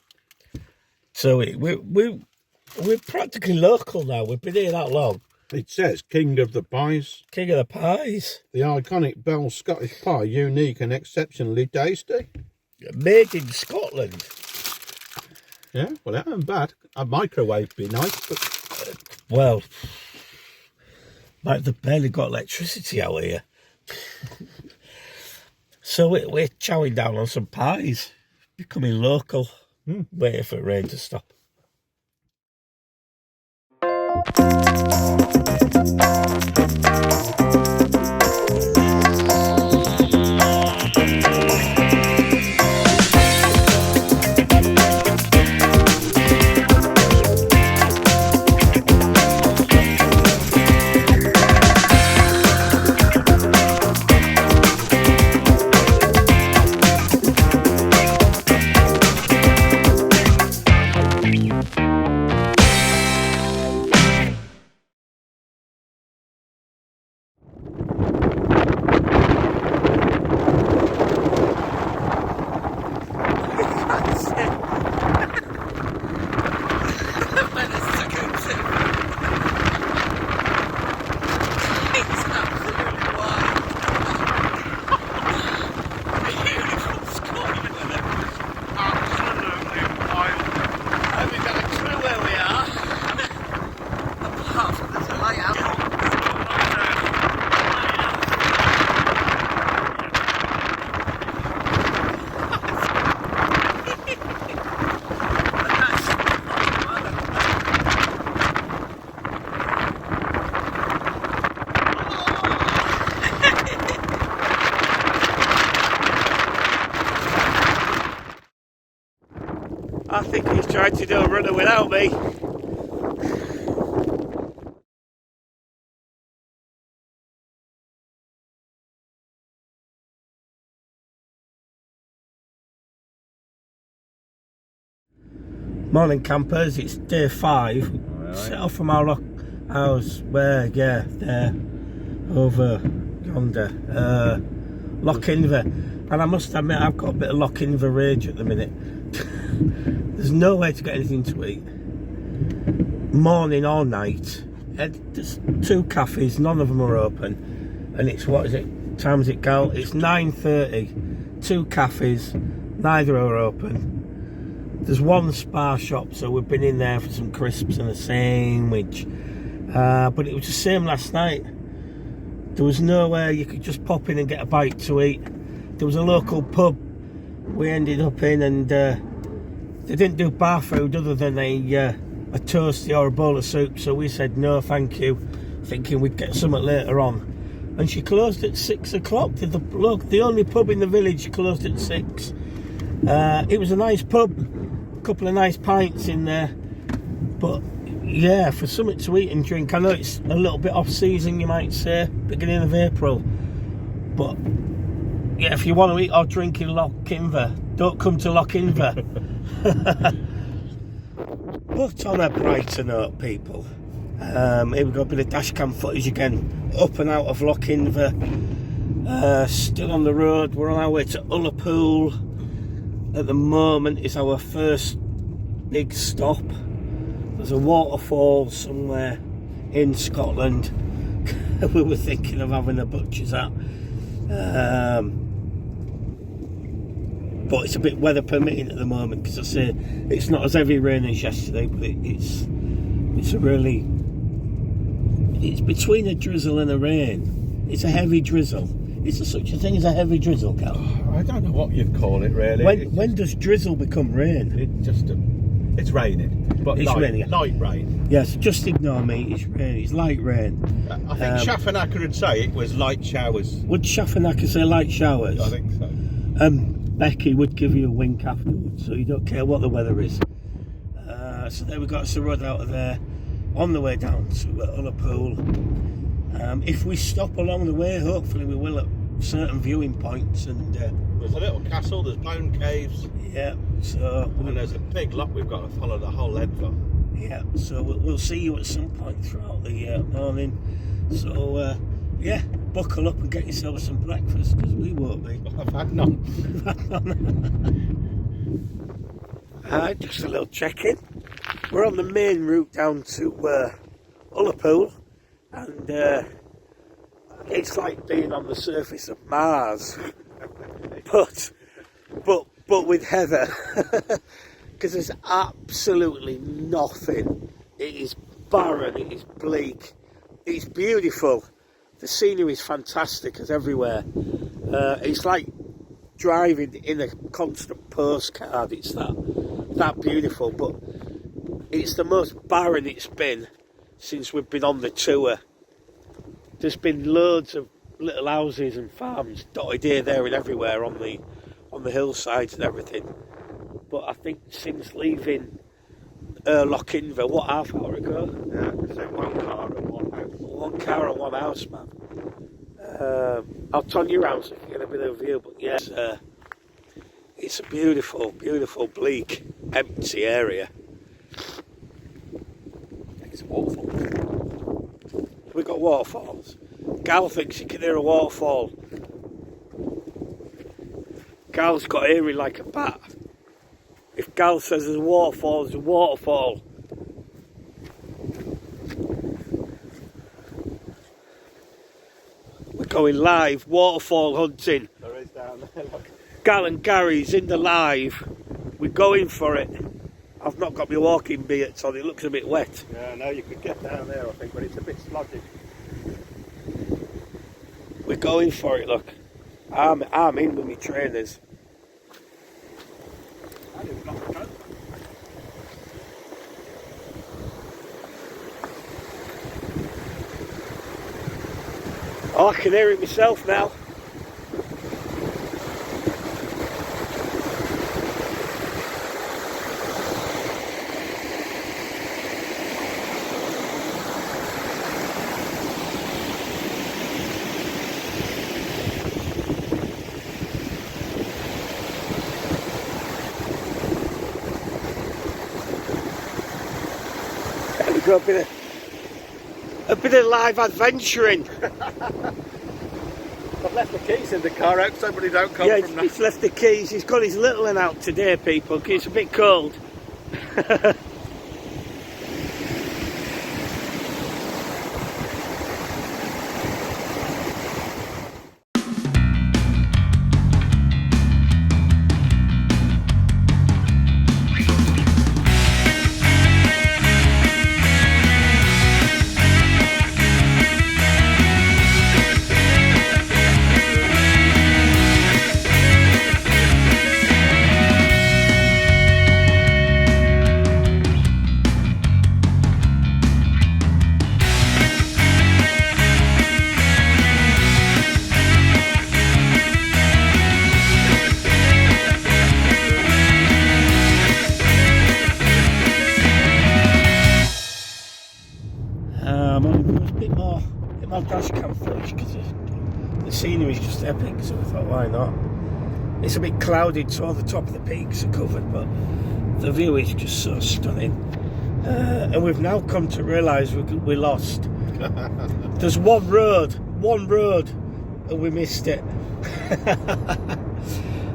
[SPEAKER 4] So we're practically local now. We've been here that long.
[SPEAKER 3] It says King of the Pies.
[SPEAKER 4] King of the pies.
[SPEAKER 3] The iconic Bell's Scottish pie, unique and exceptionally tasty.
[SPEAKER 4] Made in Scotland.
[SPEAKER 3] Yeah, well, that ain't bad. A microwave would be nice, but
[SPEAKER 4] Well, like they've barely got electricity out here. So we're chowing down on some pies, becoming local, waiting for the rain to stop. I think he's trying to do a runner without me. Morning campers, it's day 5. Right. Set off from our house where, yeah, there, over yonder, Loch. And I must admit, I've got a bit of Loch rage at the minute. There's no way to get anything to eat, morning or night. There's 2 cafes, none of them are open, and it's, what is it, time is it, Gal? It's 9:30. 2 cafes, neither are open. There's 1 spa shop, so we've been in there for some crisps and a sandwich, but it was the same last night. There was nowhere you could just pop in and get a bite to eat. There was a local pub we ended up in, and they didn't do bar food other than a toasty or a bowl of soup, so we said no thank you, thinking we'd get something later on. And she closed at 6 o'clock. The only pub in the village closed at 6. It was a nice pub, a couple of nice pints in there, but yeah, for something to eat and drink. I know it's a little bit off season, you might say, beginning of April, but Yeah, if you want to eat or drink in Loch Inver, don't come to Loch Inver. But on a brighter note, people, here we go, a bit of dashcam footage again, up and out of Loch Inver, still on the road. We're on our way to Ullapool. At the moment is our first big stop. There's a waterfall somewhere in Scotland. We were thinking of having a butcher's at. But it's a bit weather permitting at the moment, because I say it's not as heavy rain as yesterday, but it's between a drizzle and a rain. It's a heavy drizzle. Is there such a thing as a heavy drizzle, Cal?
[SPEAKER 3] I don't know what you'd call it really.
[SPEAKER 4] When does drizzle become rain?
[SPEAKER 3] It's raining, but
[SPEAKER 4] It's raining.
[SPEAKER 3] light rain.
[SPEAKER 4] Yes, just ignore me. It's rain. It's light rain.
[SPEAKER 3] I think Schaffenacker would say it was light showers.
[SPEAKER 4] Would Schaffenacker say light showers?
[SPEAKER 3] I think so.
[SPEAKER 4] Becky would give you a wink afterwards, so you don't care what the weather is. So there we got us a road out of there, on the way down to Ullapool. If we stop along the way, hopefully we will at certain viewing points. And
[SPEAKER 3] there's a little castle, there's bone caves.
[SPEAKER 4] Yeah, so...
[SPEAKER 3] And there's a big lock we've got to follow the whole length of.
[SPEAKER 4] Yeah, so we'll see you at some point throughout the morning. So, yeah, buckle up and get yourself some breakfast, because we won't be.
[SPEAKER 3] I've had none.
[SPEAKER 4] Just a little check-in. We're on the main route down to Ullapool, and it's like being on the surface of Mars, but with heather, because there's absolutely nothing. It is barren, it is bleak, it's beautiful. The scenery is fantastic as everywhere. It's like driving in a constant postcard. It's that beautiful, but it's the most barren it's been since we've been on the tour. There's been loads of little houses and farms dotted here, there and everywhere on the hillsides and everything. But I think since leaving Loch Inver, what, half hour ago?
[SPEAKER 3] Yeah, so one car and one house.
[SPEAKER 4] One car and one house, man. I'll turn you around so you can get a bit of a view, but yes, it's a beautiful, beautiful, bleak, empty area.
[SPEAKER 3] It's awful.
[SPEAKER 4] We've got waterfalls. Gal thinks you can hear a waterfall. Gal's got hearing like a bat. If Gal says there's a waterfall, there's a waterfall. We're going live, waterfall hunting.
[SPEAKER 3] There is down there, look.
[SPEAKER 4] Gal and Gary's in the live. We're going for it. I've not got my walking beard on, it looks a bit wet.
[SPEAKER 3] Yeah, no, you could get down there, I think, but it's a bit sludgy.
[SPEAKER 4] We're going for it, look. I'm in with my trainers.
[SPEAKER 3] I didn't block the road.
[SPEAKER 4] Oh, I can hear it myself now. There we go, a bit of live adventuring.
[SPEAKER 3] I've left the keys in the car out, somebody don't come
[SPEAKER 4] Yeah,
[SPEAKER 3] from that.
[SPEAKER 4] he's left the keys. He's got his little one out today, people, because it's a bit cold. There's a bit more dash cam footage because the scenery is just epic, so we thought, why not? It's a bit clouded, so all the top of the peaks are covered, but the view is just so stunning. And we've now come to realise we lost. There's one road, and we missed it.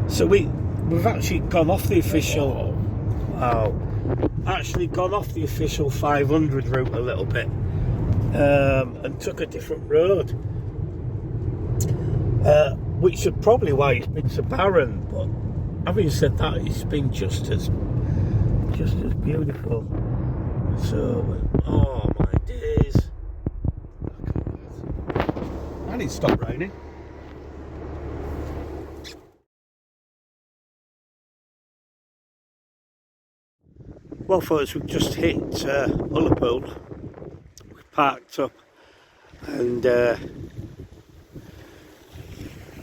[SPEAKER 4] So we've actually gone off the official. Wow. Actually gone off the official 500 route a little bit, and took a different road, which is probably why it's been so barren. But having said that, it's been just as beautiful. So, oh my days!
[SPEAKER 3] And it stopped raining.
[SPEAKER 4] Well, folks, we've just hit Ullapool. We parked up and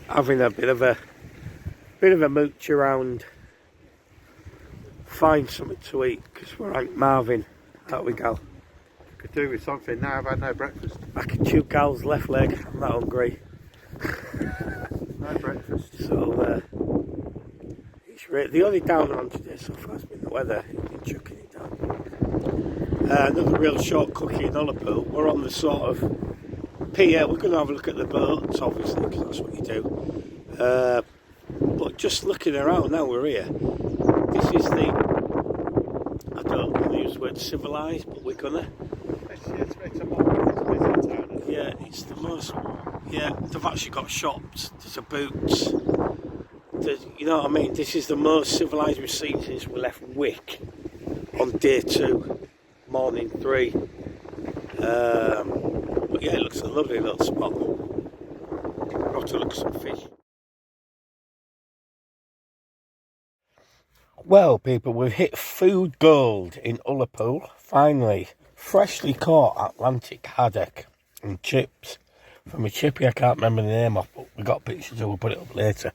[SPEAKER 4] having a bit of a mooch around, find something to eat because we're like Marvin. Out we go.
[SPEAKER 3] Could do with something now. I've had no breakfast.
[SPEAKER 4] I can chew Gal's left leg. I'm not hungry.
[SPEAKER 3] No breakfast.
[SPEAKER 4] So it's the only downer on today so far has been the weather. It's been chucking it down. Another real short cookie in Ullapool. We're on the sort of pier. We're going to have a look at the boats, obviously, because that's what you do. But just looking around now, we're here. This is the, I don't want to use the word civilised, but we're gonna.
[SPEAKER 3] It's a busy town.
[SPEAKER 4] Yeah, it's the most. Yeah, they've actually got shops. There's a Boots. You know what I mean? This is the most civilised we've seen since we left Wick on day 2, morning 3. But yeah, it looks a lovely little spot. We'll have to look at some fish. Well, people, we've hit food gold in Ullapool. Finally, freshly caught Atlantic haddock and chips from a chippy I can't remember the name of, but we got pictures, so we'll put it up later.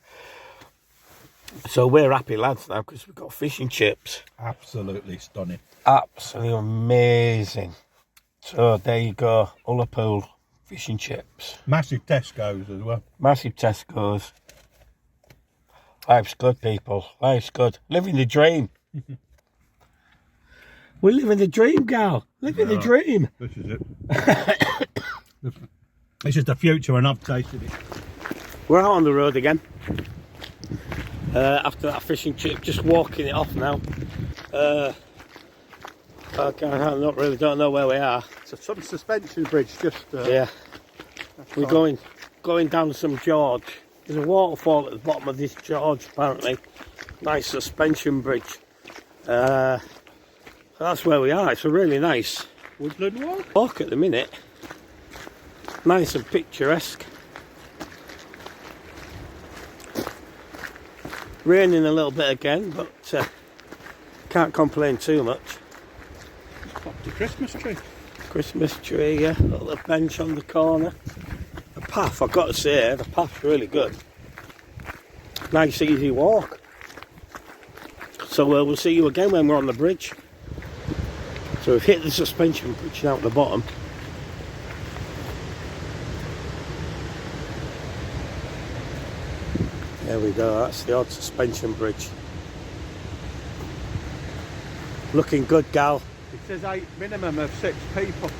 [SPEAKER 4] So we're happy lads now because we've got fish and chips.
[SPEAKER 3] Absolutely stunning.
[SPEAKER 4] Absolutely amazing. So there you go, Ullapool fish and chips.
[SPEAKER 3] Massive Tesco's as well.
[SPEAKER 4] Massive Tesco's. Life's good, people. Life's good. Living the dream. We're living the dream, Gal. Living the dream.
[SPEAKER 3] This is it. It's just the future and I've tasted it.
[SPEAKER 4] We're out on the road again. After that fish and chip, just walking it off now. I don't know where we are.
[SPEAKER 3] So some suspension bridge just...
[SPEAKER 4] Yeah. We're going down some George. There's a waterfall at the bottom of this George, apparently. Nice suspension bridge. That's where we are. It's a really nice
[SPEAKER 3] woodland
[SPEAKER 4] walk at the minute. Nice and picturesque. Raining a little bit again, but can't complain too much.
[SPEAKER 3] Just popped a Christmas tree.
[SPEAKER 4] Christmas tree, yeah. Little bench on the corner. The path, I've got to say, the path's really good. Nice easy walk. So we'll see you again when we're on the bridge. So we've hit the suspension bridge now at the bottom. There we go, that's the odd suspension bridge. Looking good, Gal.
[SPEAKER 3] It says 8 minimum of 6 people.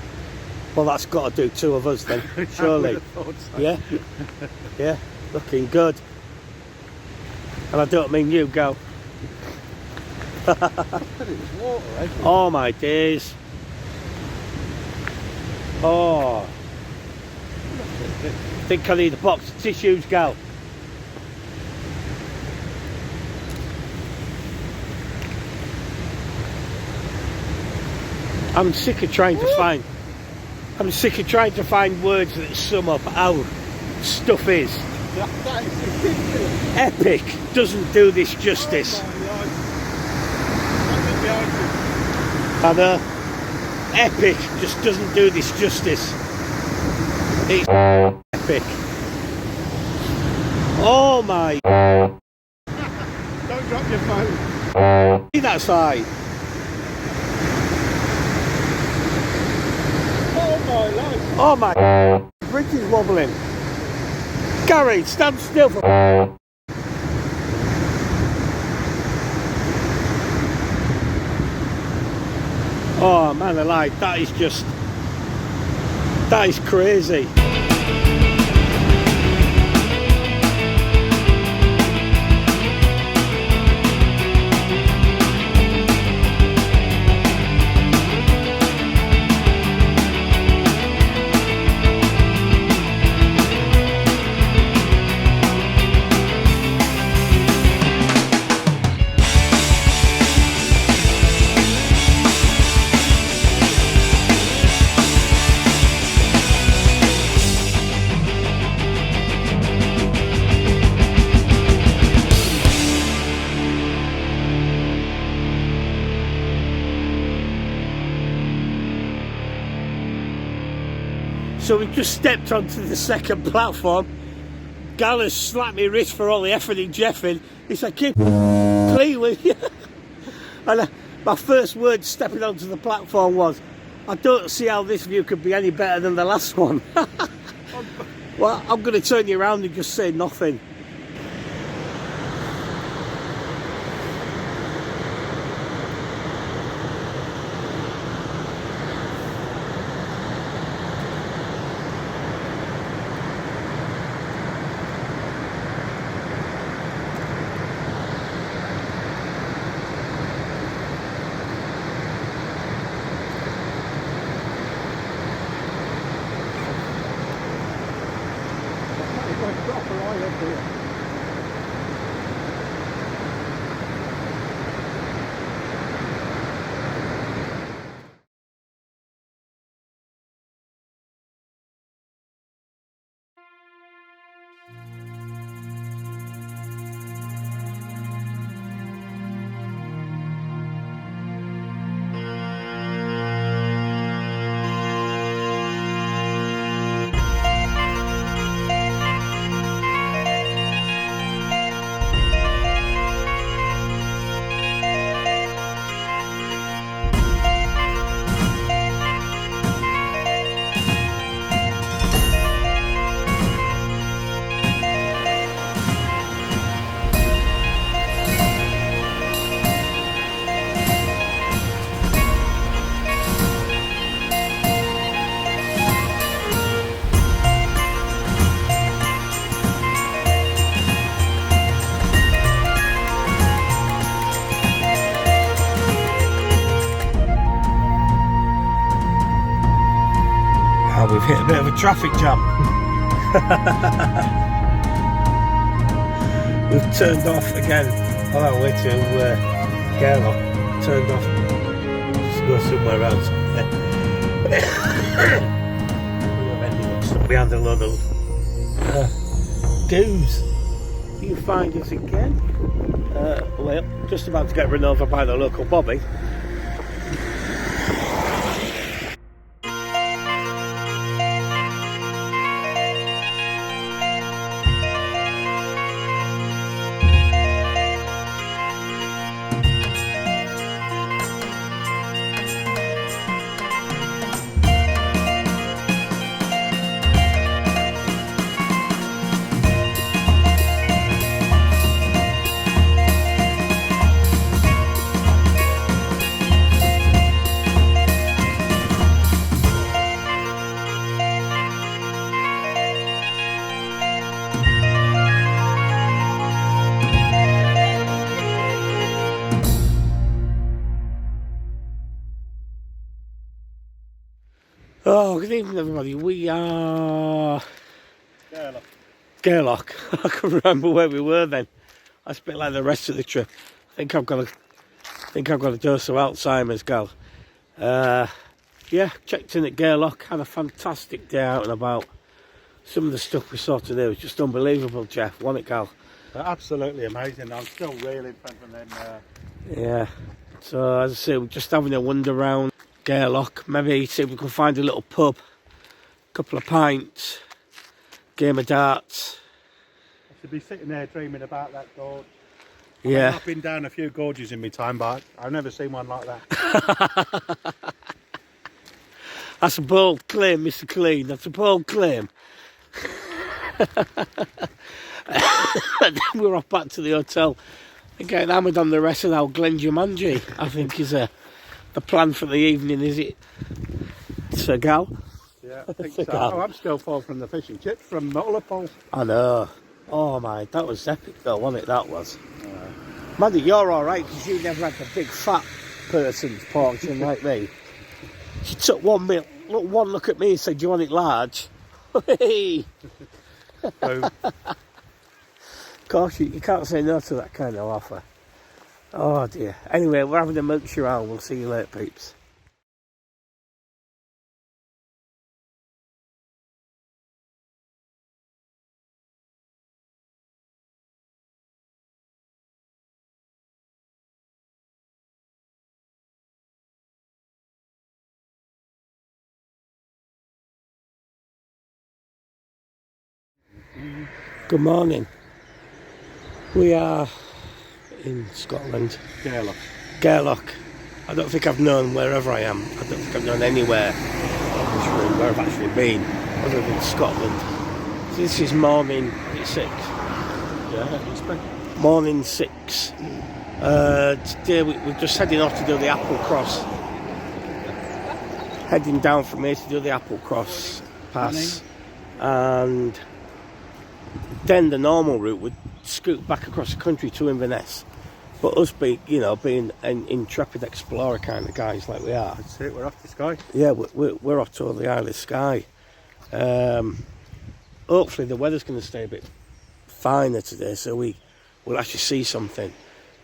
[SPEAKER 4] Well, that's got to do 2 of us then, surely.
[SPEAKER 3] I would have thought so.
[SPEAKER 4] Yeah? Yeah, looking good. And I don't mean you, Gal.
[SPEAKER 3] But it was water, eh?
[SPEAKER 4] Oh my days. Oh. I think I need a box of tissues, Gal. I'm sick of trying to find words that sum up how stuff is.
[SPEAKER 3] That is ridiculous.
[SPEAKER 4] Epic doesn't do this justice. I know. Epic just doesn't do this justice. It's epic. Oh my.
[SPEAKER 3] Don't drop your phone.
[SPEAKER 4] See that side?
[SPEAKER 3] Oh my life.
[SPEAKER 4] Oh my. The bridge is wobbling. Gary, stand still for... Oh man alive, that is just... That is crazy. So we just stepped onto the second platform. Gal has slapped me wrist for all the effort in jeffing. He said, keep clean with you. And my first word stepping onto the platform was, I don't see how this view could be any better than the last one. Well, I'm going to turn you around and just say nothing. We've hit a bit of a traffic jam. We've turned off again on our way to Loch. Turned off just to go somewhere else. We've ended up stuck behind a load of goose. You find us again? Well, just about to get run over by the local bobby. Oh, good evening everybody. We are... Loch. I can remember where we were then. That's a bit like the rest of the trip. I think I've got a dose of Alzheimer's, gal. Yeah, checked in at Loch. Had a fantastic day out and about. Some of the stuff we saw today was just unbelievable, Jeff. Wasn't it, gal?
[SPEAKER 3] Absolutely amazing. I'm still reeling from them.
[SPEAKER 2] Yeah. So as I say, we're just having a wander around Loch. Maybe see if we can find a little pub, a couple of pints, game of darts.
[SPEAKER 3] I should be sitting there dreaming about that gorge.
[SPEAKER 2] Yeah.
[SPEAKER 3] I've been down a few gorges in my time, but I've never seen one like that.
[SPEAKER 2] That's a bold claim, Mr. Clean. That's a bold claim.
[SPEAKER 4] And then we're off back to the hotel and getting hammered on the rest of our Glenjumanji, I think is the plan for the evening, is it, Sir Gal?
[SPEAKER 3] Yeah, I think so. Oh, I'm still full from the fish and chips from Ullapool.
[SPEAKER 4] I know. Oh my, that was epic though, wasn't it? That was. Maddie, you're alright because you never had the big fat person's portion like me. She took one look at me and said, "Do you want it large?" Hey.
[SPEAKER 3] Boom.
[SPEAKER 4] Of course, you can't say no to that kind of offer. Oh dear. Anyway, we're having a milkshake round. We'll see you later, peeps. Good morning. We are in Scotland. Loch. I don't think I've known wherever I am. I don't think I've known anywhere where I've actually been other than Scotland. So this is morning 6.
[SPEAKER 3] Yeah, it's been.
[SPEAKER 4] Morning 6. Today we're just heading off to do the Apple Cross. Heading down from here to do the Apple Cross pass. And then the normal route would scoot back across the country to Inverness. But us being an intrepid explorer kind of guys like we are.
[SPEAKER 3] That's it, we're off to Skye.
[SPEAKER 4] Yeah, we're off to the Isle of Skye. Hopefully the weather's going to stay a bit finer today, so we'll actually see something.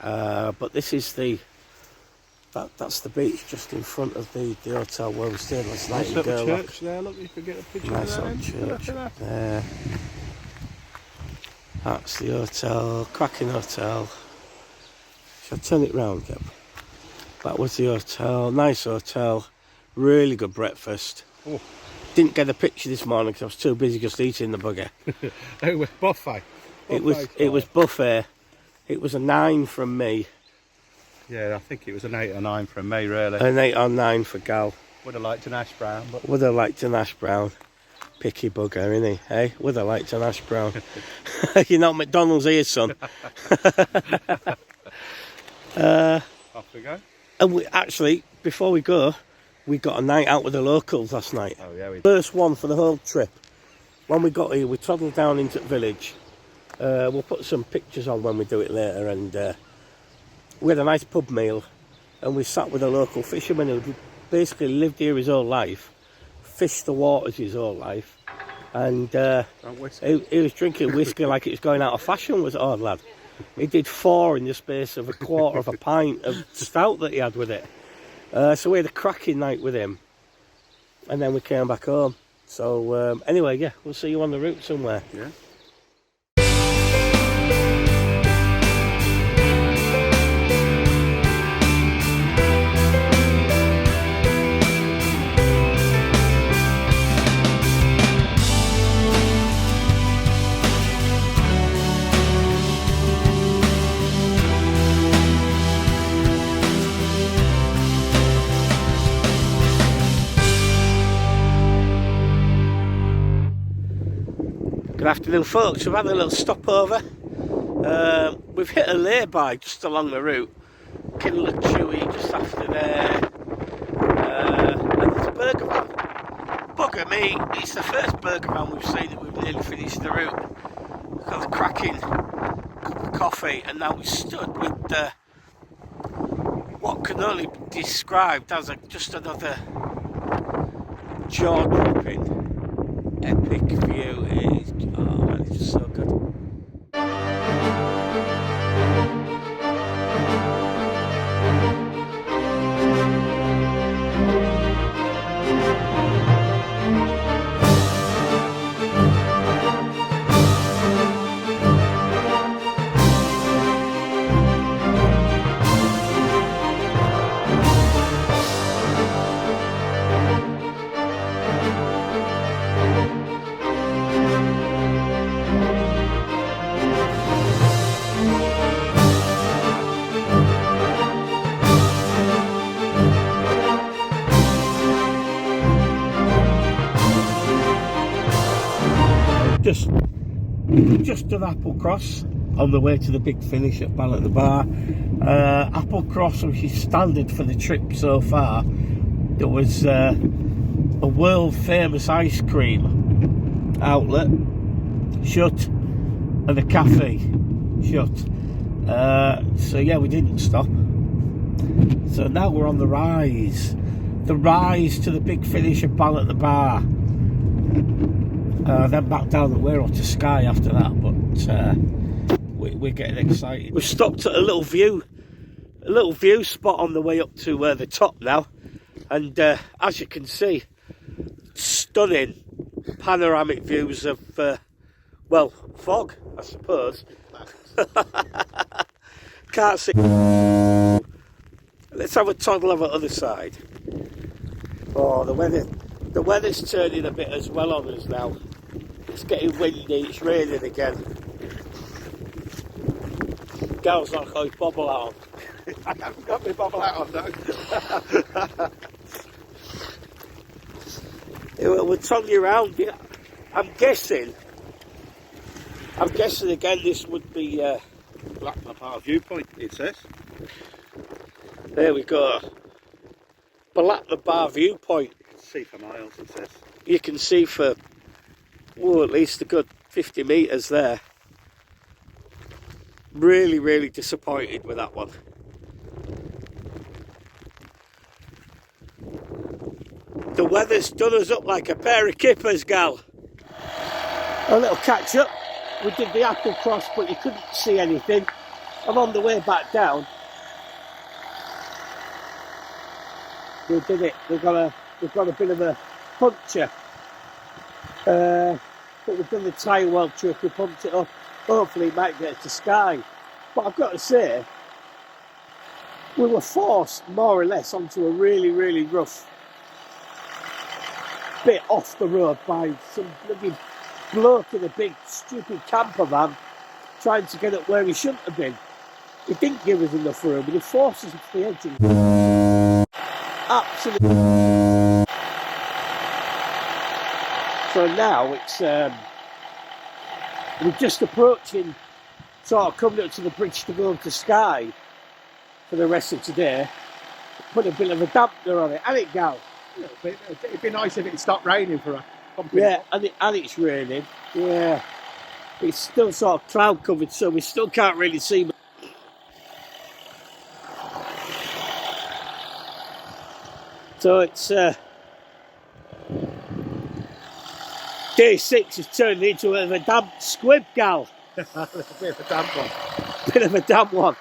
[SPEAKER 4] But this is that's the beach just in front of the hotel where we stayed last night.
[SPEAKER 3] Nice little church there, look, you could get a picture
[SPEAKER 4] nice
[SPEAKER 3] of
[SPEAKER 4] little
[SPEAKER 3] that.
[SPEAKER 4] church there. That's the hotel, cracking hotel. Shall I turn it round, Gab? That was the hotel, nice hotel, really good breakfast.
[SPEAKER 3] Oh.
[SPEAKER 4] Didn't get a picture this morning because I was too busy just eating the bugger.
[SPEAKER 3] It was buffet.
[SPEAKER 4] It was buffet. It was a 9 from me.
[SPEAKER 3] Yeah, I think it was an 8 or 9 from me, really.
[SPEAKER 4] An 8 or 9 for Gal.
[SPEAKER 3] Would have liked an ash brown, but
[SPEAKER 4] Would have liked an ash brown. Picky bugger, isn't he? Hey, would have liked an ash brown. You're not McDonald's here, son.
[SPEAKER 3] off we go.
[SPEAKER 4] And we actually, before we go, we got a night out with the locals last night.
[SPEAKER 3] Oh yeah, we did.
[SPEAKER 4] First one for the whole trip. When we got here, we toddled down into the village. We'll put some pictures on when we do it later. And we had a nice pub meal. And we sat with a local fisherman who basically lived here his whole life. Fished the waters his whole life. And he was drinking whiskey like it was going out of fashion, was odd lad. He did 4 in the space of a quarter of a pint of stout that he had with it. So we had a cracking night with him. And then we came back home. So anyway, yeah, we'll see you on the route somewhere.
[SPEAKER 3] Yeah.
[SPEAKER 4] Good afternoon, folks. We've had a little stopover. We've hit a lay-by just along the route. Kinlochewy just after there. And there's a burger van. Bugger me, it's the first burger van we've seen that we've nearly finished the route. We've got a cracking cup of coffee, and now we're stood with what can only be described as just another jaw-dropping epic view. Oh man, it's just so good. Just just done Applecross on the way to the big finish at Ball at the Bar. Applecross, which is standard for the trip so far, there was a world famous ice cream outlet shut and a cafe shut. So yeah, we didn't stop. So now we're on the rise to the big finish at Ball at the Bar. Then back down the Wirral to Skye after that, but we're getting excited. We've stopped at a little view spot on the way up to the top now, and as you can see, stunning panoramic views of well, fog, I suppose. Can't see. Let's have a toddle of the other side. Oh, the weather's turning a bit as well on us now. It's getting windy, it's raining again. Gal's not got his bobble hat on.
[SPEAKER 3] I haven't got my bobble hat on, no.
[SPEAKER 4] We're turning you around. I'm guessing again this would be
[SPEAKER 3] Black Bar viewpoint, it says.
[SPEAKER 4] There we go. Black the Bar viewpoint.
[SPEAKER 3] You can see for miles, it says.
[SPEAKER 4] You can see for at least a good 50 metres there. Really, really disappointed with that one. The weather's done us up like a pair of kippers, gal. A little catch up. We did the Applecross, but you couldn't see anything. And on the way back down, we did it. We've got a bit of a puncture. But we've done the tyre well trick. We pumped it up. Hopefully, it might get to Skye. But I've got to say, we were forced more or less onto a really, really rough bit off the road by some bloody bloke in a big stupid camper van trying to get up where he shouldn't have been. He didn't give us enough room, but he forced us off the edge. Absolutely. So now it's we're just approaching, sort of coming up to the bridge to go to Skye for the rest of today. Put a bit of a dampener on it, and it gal.
[SPEAKER 3] It'd be nice if it stopped raining for a company.
[SPEAKER 4] Yeah, and it's raining. Yeah, it's still sort of cloud covered, so we still can't really see. So it's day 6 has turned into a damp squib, gal.
[SPEAKER 3] A bit of a damp one.
[SPEAKER 4] Bit of a damp one.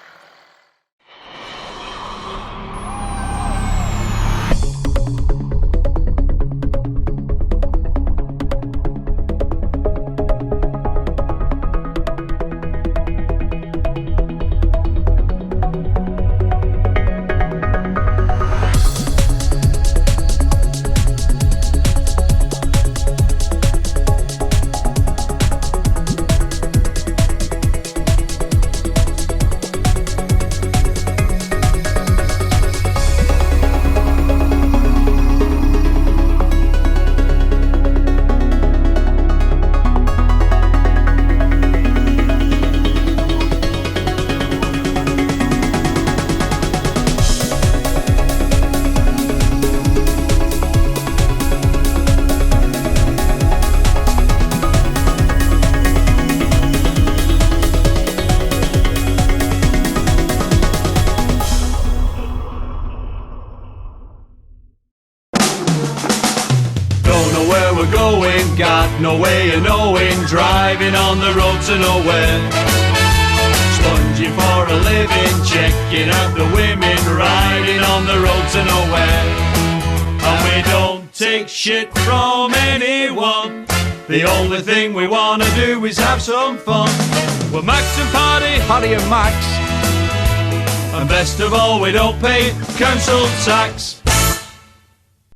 [SPEAKER 1] Got no way of knowing, driving on the road to nowhere. Sponging for a living, checking out the women, riding on the road to nowhere. And we don't take shit from anyone. The only thing we wanna do is have some fun. We're Max and Paddy, Paddy and Max. And best of all, we don't pay council tax.